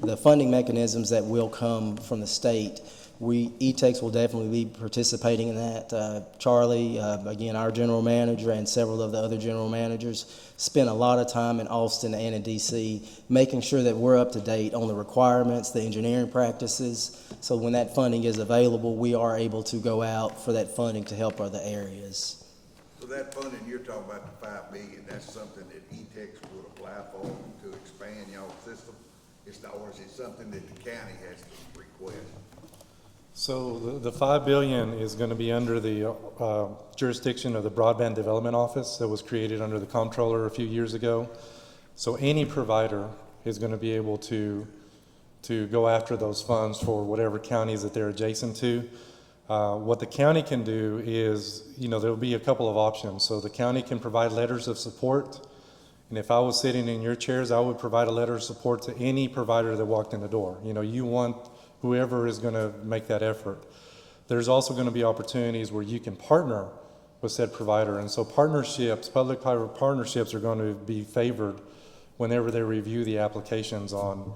the funding mechanisms that will come from the state. E-Tex will definitely be participating in that. Charlie, again, our general manager, and several of the other general managers spent a lot of time in Austin and in DC making sure that we're up to date on the requirements, the engineering practices, so when that funding is available, we are able to go out for that funding to help other areas. So that funding, you're talking about the $5 million, that's something that E-Tex would apply for to expand y'all's system? Or is it something that the county has to request? So the $5 billion is going to be under the jurisdiction of the Broadband Development Office that was created under the comptroller a few years ago. So any provider is going to be able to go after those funds for whatever counties that they're adjacent to. What the county can do is, there'll be a couple of options. So the county can provide letters of support. And if I was sitting in your chairs, I would provide a letter of support to any provider that walked in the door. You want whoever is going to make that effort. There's also going to be opportunities where you can partner with said provider. And so partnerships, public-private partnerships are going to be favored whenever they review the applications on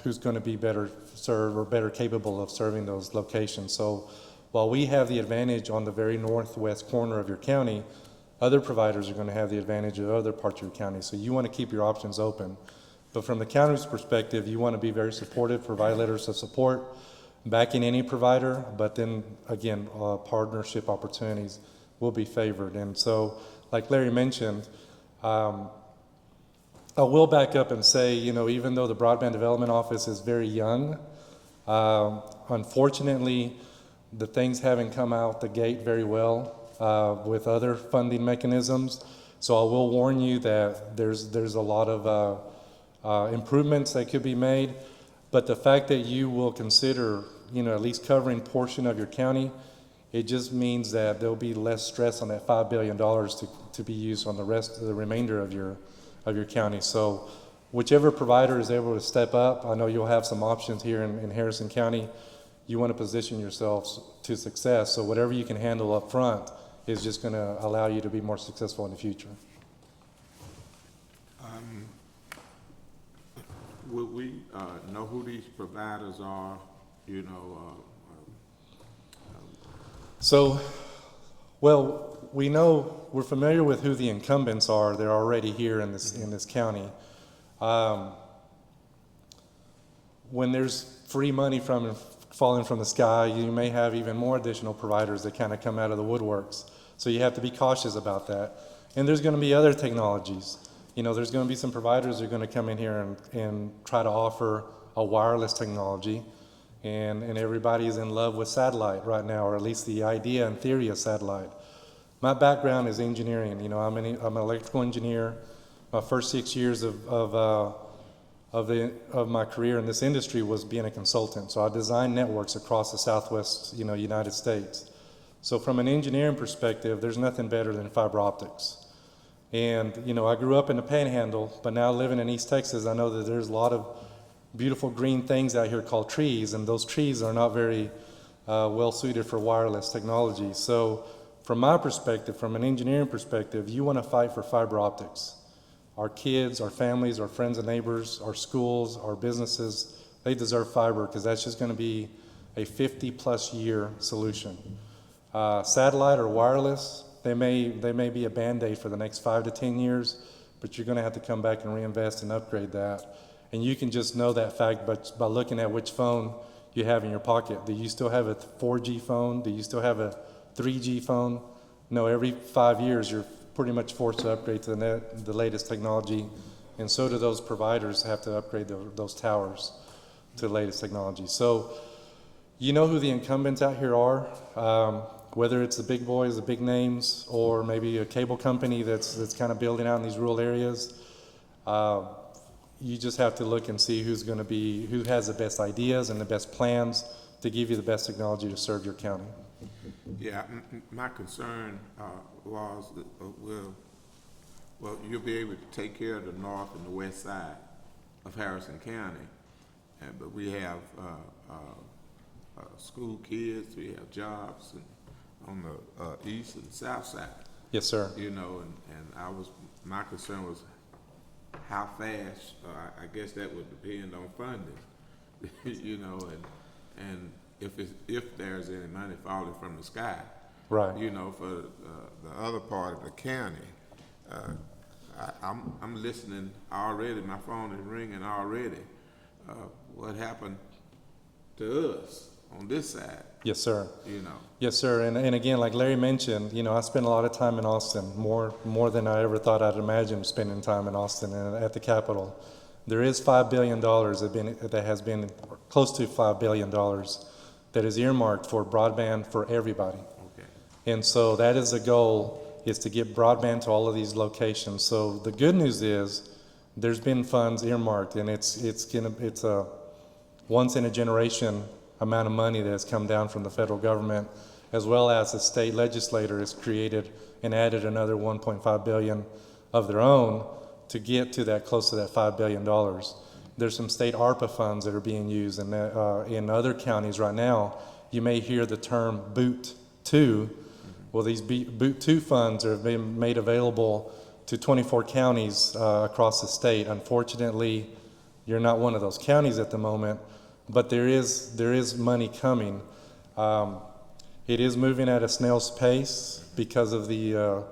who's going to be better served or better capable of serving those locations. So while we have the advantage on the very northwest corner of your county, other providers are going to have the advantage of other parts of your county. So you want to keep your options open. But from the county's perspective, you want to be very supportive, provide letters of support, backing any provider, but then again, partnership opportunities will be favored. And so, like Larry mentioned, I will back up and say, even though the Broadband Development Office is very young, unfortunately, the things haven't come out the gate very well with other funding mechanisms. So I will warn you that there's a lot of improvements that could be made, but the fact that you will consider, at least covering portion of your county, it just means that there'll be less stress on that $5 billion to be used on the remainder of your county. So whichever provider is able to step up, I know you'll have some options here in Harrison County. You want to position yourselves to success. So whatever you can handle up front is just going to allow you to be more successful in the future. Would we know who these providers are, So, well, we're familiar with who the incumbents are. They're already here in this county. When there's free money falling from the sky, you may have even more additional providers that kind of come out of the woodworks. So you have to be cautious about that. And there's going to be other technologies. There's going to be some providers that are going to come in here and try to offer a wireless technology. And everybody is in love with satellite right now, or at least the idea and theory of satellite. My background is engineering. I'm an electrical engineer. My first 6 years of my career in this industry was being a consultant. So I designed networks across the Southwest, United States. So from an engineering perspective, there's nothing better than fiber optics. And, I grew up in the Panhandle, but now living in East Texas, I know that there's a lot of beautiful green things out here called trees, and those trees are not very well suited for wireless technology. So from my perspective, from an engineering perspective, you want to fight for fiber optics. Our kids, our families, our friends and neighbors, our schools, our businesses, they deserve fiber because that's just going to be a 50-plus year solution. Satellite or wireless, they may be a Band-Aid for the next 5 to 10 years, but you're going to have to come back and reinvest and upgrade that. And you can just know that fact by looking at which phone you have in your pocket. Do you still have a 4G phone? Do you still have a 3G phone? No, every 5 years you're pretty much forced to upgrade to the latest technology, and so do those providers have to upgrade those towers to the latest technology. So you know who the incumbents out here are, whether it's the big boys, the big names, or maybe a cable company that's kind of building out in these rural areas. You just have to look and see who has the best ideas and the best plans to give you the best technology to serve your county. Yeah, my concern was that, well, you'll be able to take care of the north and the west side of Harrison County, but we have school kids, we have jobs, and on the east and south side. Yes, sir. You know, and my concern was how fast, I guess that would depend on funding, you know, and if there's any money falling from the sky. Right. You know, for the other part of the county, I'm listening already, my phone is ringing already. What happened to us on this side, Yes, sir. you know? Yes, sir. And again, like Larry mentioned, you know, I spent a lot of time in Austin, more than I ever thought I'd imagine spending time in Austin and at the Capitol. There is $5 billion that has been close to $5 billion that is earmarked for broadband for everybody. Okay. And so that is the goal, is to get broadband to all of these locations. So the good news is there's been funds earmarked, and it's a once in a generation amount of money that has come down from the federal government, as well as the state legislature has created and added another 1.5 billion of their own to get to that, close to that $5 billion. There's some state ARPA funds that are being used, and in other counties right now, you may hear the term Boot 2. Well, these Boot 2 funds are being made available to 24 counties across the state. Unfortunately, you're not one of those counties at the moment, but there is money coming. It is moving at a snail's pace because of the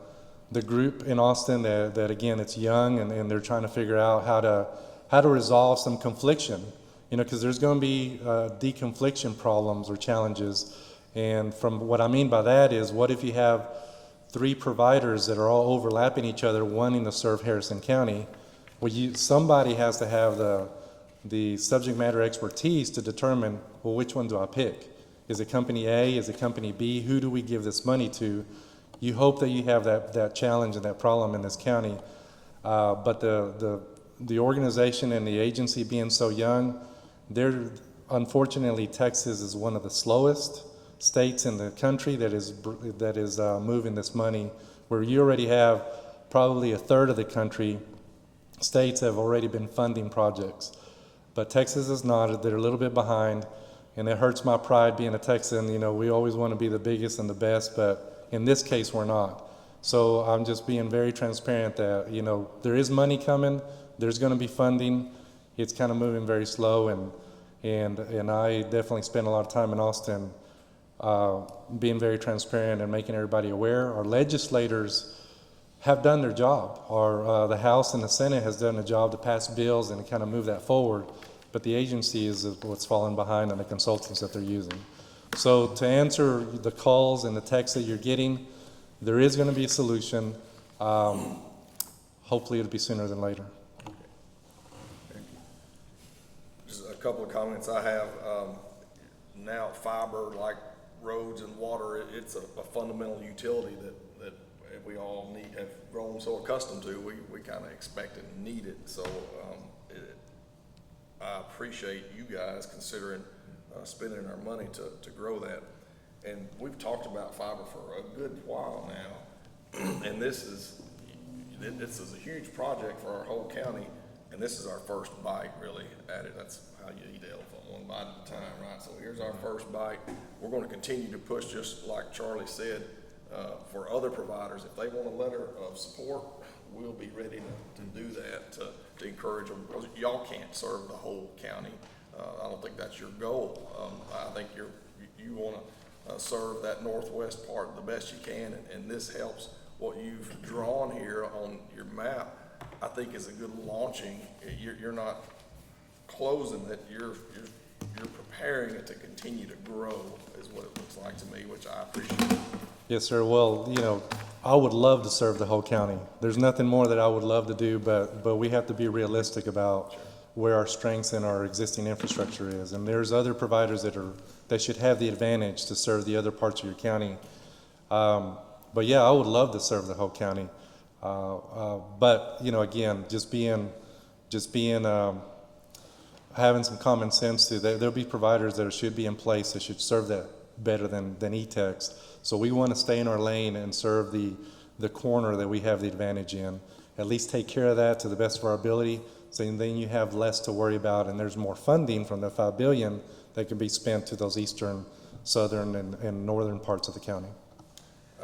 group in Austin that again, it's young, and they're trying to figure out how to resolve some confliction, you know, because there's going to be deconfliction problems or challenges. And from what I mean by that is, what if you have 3 providers that are all overlapping each other wanting to serve Harrison County? Well, somebody has to have the subject matter expertise to determine, well, which one do I pick? Is it company A? Is it company B? Who do we give this money to? You hope that you have that challenge and that problem in this county. But the organization and the agency being so young, unfortunately, Texas is one of the slowest states in the country that is moving this money, where you already have probably a third of the country states have already been funding projects. But Texas is not. They're a little bit behind, and it hurts my pride being a Texan. You know, we always want to be the biggest and the best, but in this case, we're not. So I'm just being very transparent that, you know, there is money coming. There's going to be funding. It's kind of moving very slow, and I definitely spend a lot of time in Austin being very transparent and making everybody aware. Our legislators have done their job. The House and the Senate has done a job to pass bills and kind of move that forward, but the agency is what's falling behind on the consultants that they're using. So to answer the calls and the texts that you're getting, there is going to be a solution. Hopefully it'll be sooner than later. Just a couple of comments I have. Now fiber, like roads and water, it's a fundamental utility that we all have grown so accustomed to. We kind of expect it and need it. So I appreciate you guys considering spending our money to grow that. And we've talked about fiber for a good while now, and this is a huge project for our whole county, and this is our first bite really at it. That's how you eat elephant, one bite at a time, right? So here's our first bite. We're going to continue to push, just like Charlie said, for other providers. If they want a letter of support, we'll be ready to do that, to encourage them, because y'all can't serve the whole county. I don't think that's your goal. I think you want to serve that northwest part the best you can, and this helps. What you've drawn here on your map, I think, is a good launching. You're not closing it. You're preparing it to continue to grow, is what it looks like to me, which I appreciate. Yes, sir. Well, you know, I would love to serve the whole county. There's nothing more that I would love to do, but we have to be realistic about where our strengths and our existing infrastructure is. And there's other providers that should have the advantage to serve the other parts of your county. But yeah, I would love to serve the whole county. But you know, again, just being having some common sense too. There'll be providers that should be in place that should serve that better than eText. So we want to stay in our lane and serve the corner that we have the advantage in. At least take care of that to the best of our ability. So then you have less to worry about, and there's more funding from the $5 billion that can be spent to those eastern, southern, and northern parts of the county.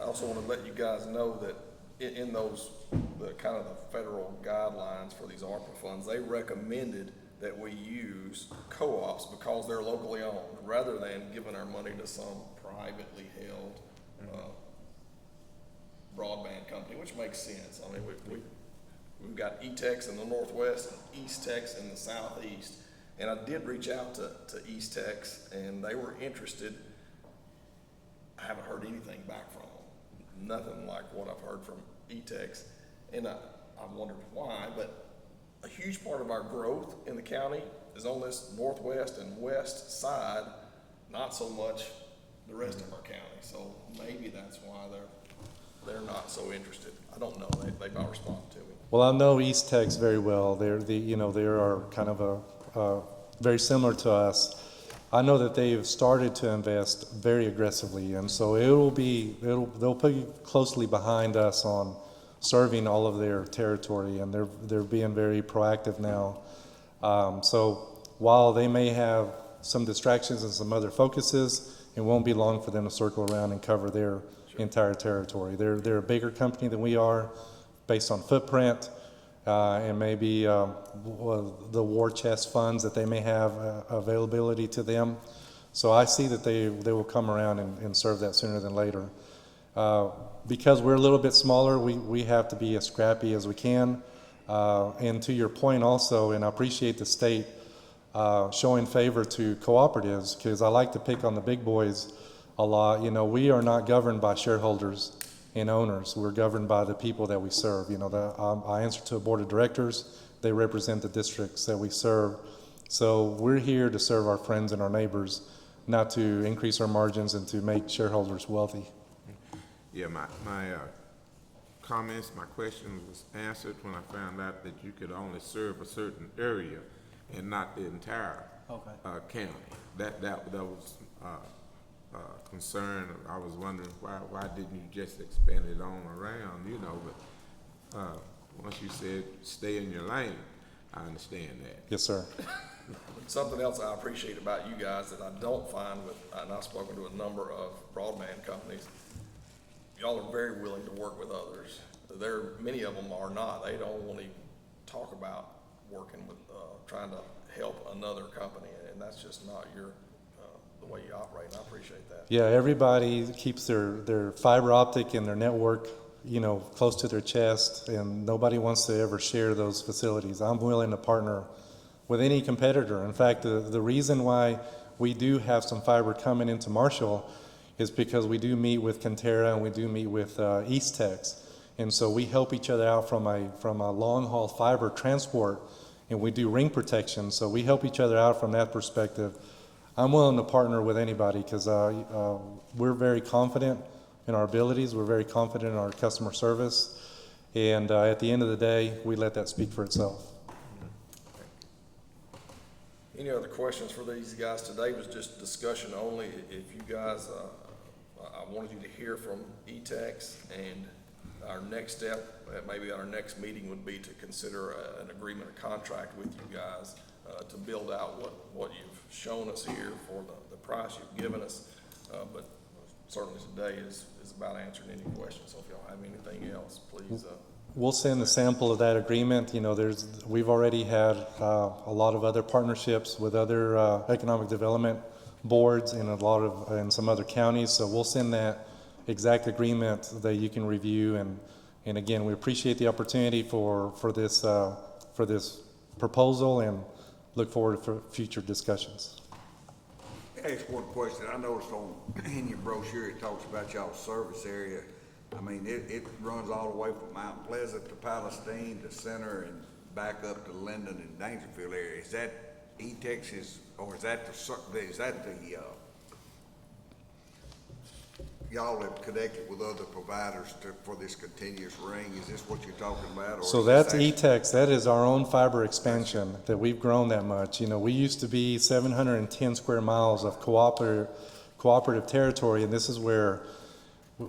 I also want to let you guys know that in those, the kind of the federal guidelines for these ARPA funds, they recommended that we use co-ops because they're locally owned, rather than giving our money to some privately held, broadband company, which makes sense. I mean, we've got E-Tex in the northwest and East-Tex in the southeast. And I did reach out to East-Tex, and they were interested. I haven't heard anything back from them. Nothing like what I've heard from E-Tex. And I wondered why, but a huge part of our growth in the county is on this northwest and west side, not so much the rest of our county. So maybe that's why they're not so interested. I don't know. They've not responded to me. Well, I know East-Tex very well. They are kind of very similar to us. I know that they've started to invest very aggressively, and so they'll put closely behind us on serving all of their territory, and they're being very proactive now. So while they may have some distractions and some other focuses, it won't be long for them to circle around and cover their entire territory. They're a bigger company than we are, based on footprint. And maybe the war chest funds that they may have availability to them. So I see that they will come around and serve that sooner than later. Because we're a little bit smaller, we have to be as scrappy as we can. And to your point also, and I appreciate the state showing favor to cooperatives, because I like to pick on the big boys a lot. You know, we are not governed by shareholders and owners. We're governed by the people that we serve. You know, I answer to a board of directors. They represent the districts that we serve. So we're here to serve our friends and our neighbors, not to increase our margins and to make shareholders wealthy. Yeah, my comments, my question was answered when I found out that you could only serve a certain area and not the entire county. That was concern. I was wondering why didn't you just expand it on around, you know, but once you said stay in your lane, I understand that. Yes, sir. Something else I appreciate about you guys that I don't find with, and I've spoken to a number of broadband companies, y'all are very willing to work with others. Many of them are not. They don't want to talk about working with, trying to help another company, and that's just not the way you operate, and I appreciate that. Yeah, everybody keeps their fiber optic and their network, you know, close to their chest, and nobody wants to ever share those facilities. I'm willing to partner with any competitor. In fact, the reason why we do have some fiber coming into Marshall is because we do meet with Conterra and we do meet with East-Tex. And so we help each other out from a long-haul fiber transport, and we do ring protection. So we help each other out from that perspective. I'm willing to partner with anybody because we're very confident in our abilities. We're very confident in our customer service. And at the end of the day, we let that speak for itself. Any other questions for these guys? Today was just discussion only. If you guys, I wanted you to hear from E-Tex, and our next step, maybe our next meeting would be to consider an agreement, a contract with you guys to build out what you've shown us here for the price you've given us. But certainly today is about answering any questions. So if y'all have anything else, please. We'll send a sample of that agreement. You know, we've already had a lot of other partnerships with other economic development boards in some other counties. So we'll send that exact agreement that you can review. And again, we appreciate the opportunity for this proposal and look forward to future discussions. Ask one question. I noticed in your brochure, it talks about y'all's service area. I mean, it runs all the way from Mount Pleasant to Palestine to Center and back up to Linden and Dangerfield area. Is that E-Tex's, or is that y'all have connected with other providers for this continuous ring? Is this what you're talking about? Or So that's E-Tex. That is our own fiber expansion that we've grown that much. You know, we used to be 710 square miles of cooperative territory, and this is where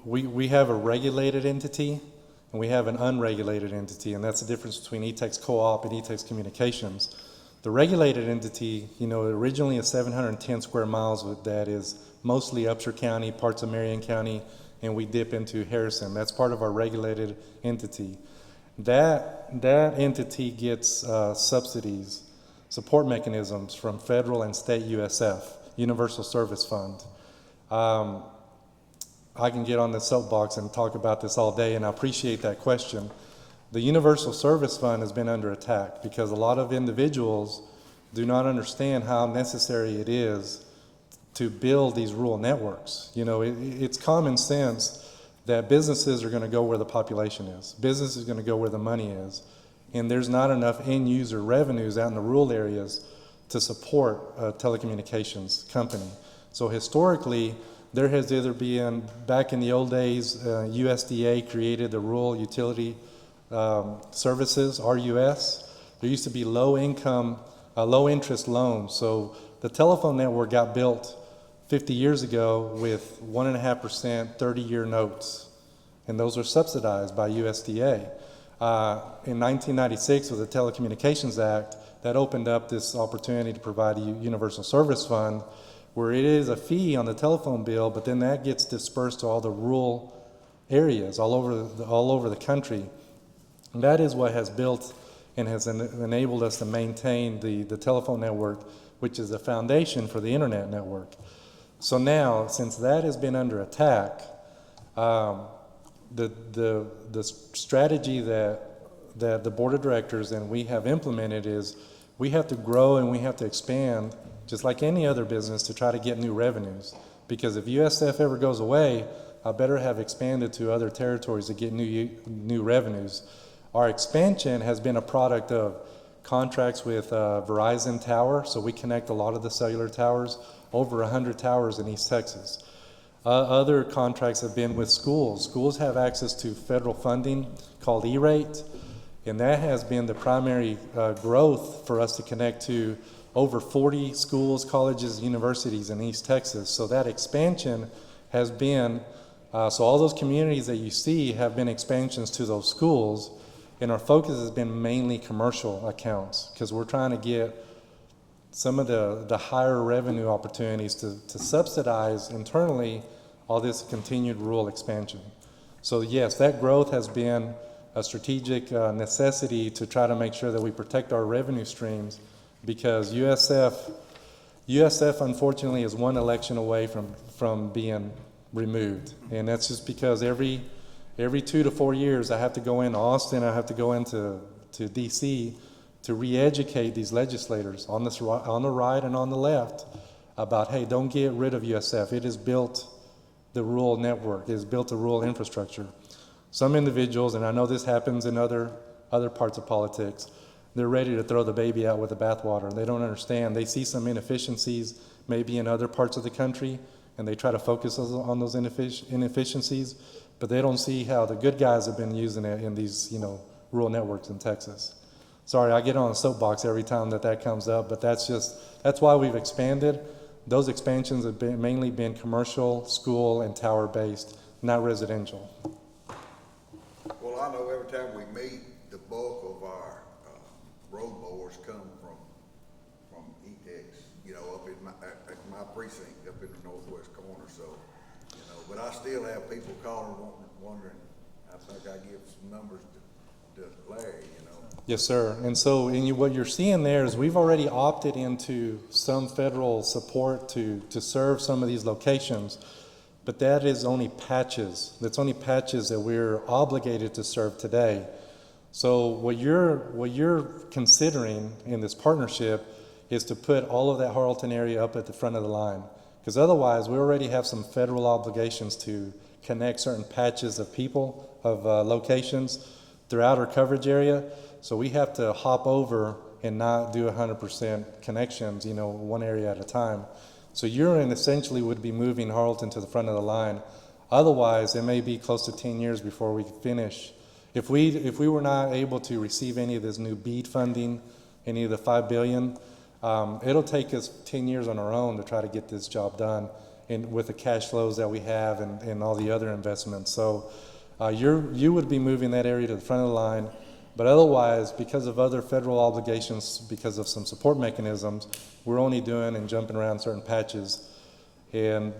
we have a regulated entity and we have an unregulated entity, and that's the difference between E-Tex Co-op and E-Tex Communications. The regulated entity, you know, originally is 710 square miles, that is mostly Upshur County, parts of Marion County, and we dip into Harrison. That's part of our regulated entity. That entity gets subsidies, support mechanisms from federal and state USF, Universal Service Fund. I can get on the soapbox and talk about this all day, and I appreciate that question. The Universal Service Fund has been under attack because a lot of individuals do not understand how necessary it is to build these rural networks. You know, it's common sense that businesses are going to go where the population is. Business is going to go where the money is. And there's not enough end user revenues out in the rural areas to support a telecommunications company. So historically, there has either been, back in the old days, USDA created the Rural Utility Services, RUS. There used to be low interest loans. So the telephone network got built 50 years ago with 1.5% 30-year notes, and those were subsidized by USDA. In 1996, with the Telecommunications Act, that opened up this opportunity to provide a universal service fund, where it is a fee on the telephone bill, but then that gets dispersed to all the rural areas all over the country. And that is what has built and has enabled us to maintain the telephone network, which is the foundation for the internet network. So now, since that has been under attack, the strategy that the board of directors and we have implemented is we have to grow and we have to expand, just like any other business, to try to get new revenues. Because if USF ever goes away, I better have expanded to other territories to get new revenues. Our expansion has been a product of contracts with Verizon Tower, so we connect a lot of the cellular towers, over 100 towers in East Texas. Other contracts have been with schools. Schools have access to federal funding called E-rate, and that has been the primary growth for us to connect to over 40 schools, colleges, universities in East Texas. So that expansion has been, so all those communities that you see have been expansions to those schools, and our focus has been mainly commercial accounts because we're trying to get some of the higher revenue opportunities to subsidize internally all this continued rural expansion. So yes, that growth has been a strategic necessity to try to make sure that we protect our revenue streams, because USF unfortunately is one election away from being removed. And that's just because every 2 to 4 years I have to go into Austin, I have to go into DC to re-educate these legislators on the right and on the left about, hey, don't get rid of USF. It has built the rural network, it has built the rural infrastructure. Some individuals, and I know this happens in other parts of politics, they're ready to throw the baby out with the bathwater. They don't understand. They see some inefficiencies maybe in other parts of the country, and they try to focus on those inefficiencies, but they don't see how the good guys have been using it in these, rural networks in Texas. Sorry, I get on a soapbox every time that comes up, but that's why we've expanded. Those expansions have mainly been commercial, school, and tower-based, not residential. Well, I know every time we meet, the bulk of our road mowers come from ETEX, up in my precinct, up in the northwest corner. So, but I still have people calling, wondering. I think I give some numbers to Larry, Yes, sir. And so what you're seeing there is we've already opted into some federal support to serve some of these locations, but that is only patches. That's only patches that we're obligated to serve today. So what you're considering in this partnership is to put all of that Harlton area up at the front of the line, because otherwise we already have some federal obligations to connect certain patches of people, of locations throughout our coverage area. So we have to hop over and not do 100% connections, one area at a time. So Urin essentially would be moving Harlton to the front of the line. Otherwise, it may be close to 10 years before we finish. If we were not able to receive any of this new BEAD funding, any of the $5 billion, it'll take us 10 years on our own to try to get this job done, and with the cash flows that we have and all the other investments. So you would be moving that area to the front of the line. But otherwise, because of other federal obligations, because of some support mechanisms, we're only doing and jumping around certain patches. And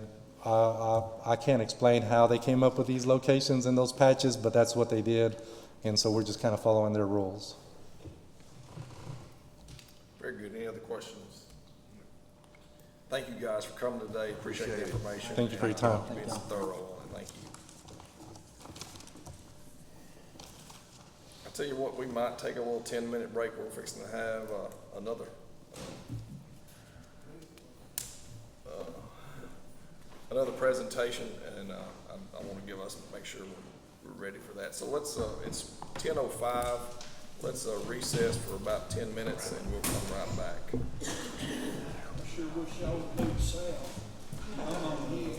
I can't explain how they came up with these locations and those patches, but that's what they did, and so we're just kind of following their rules. Very good. Any other questions? Thank you guys for coming today. Appreciate the information. Thank you for your time. Being so thorough on it. Thank you. I tell you what, we might take a little 10-minute break. We're fixing to have another presentation, and I want to make sure we're ready for that. So let's, it's 10:05. Let's recess for about 10 minutes, and we'll come right back. Sure wish y'all would do the same. I'm on his.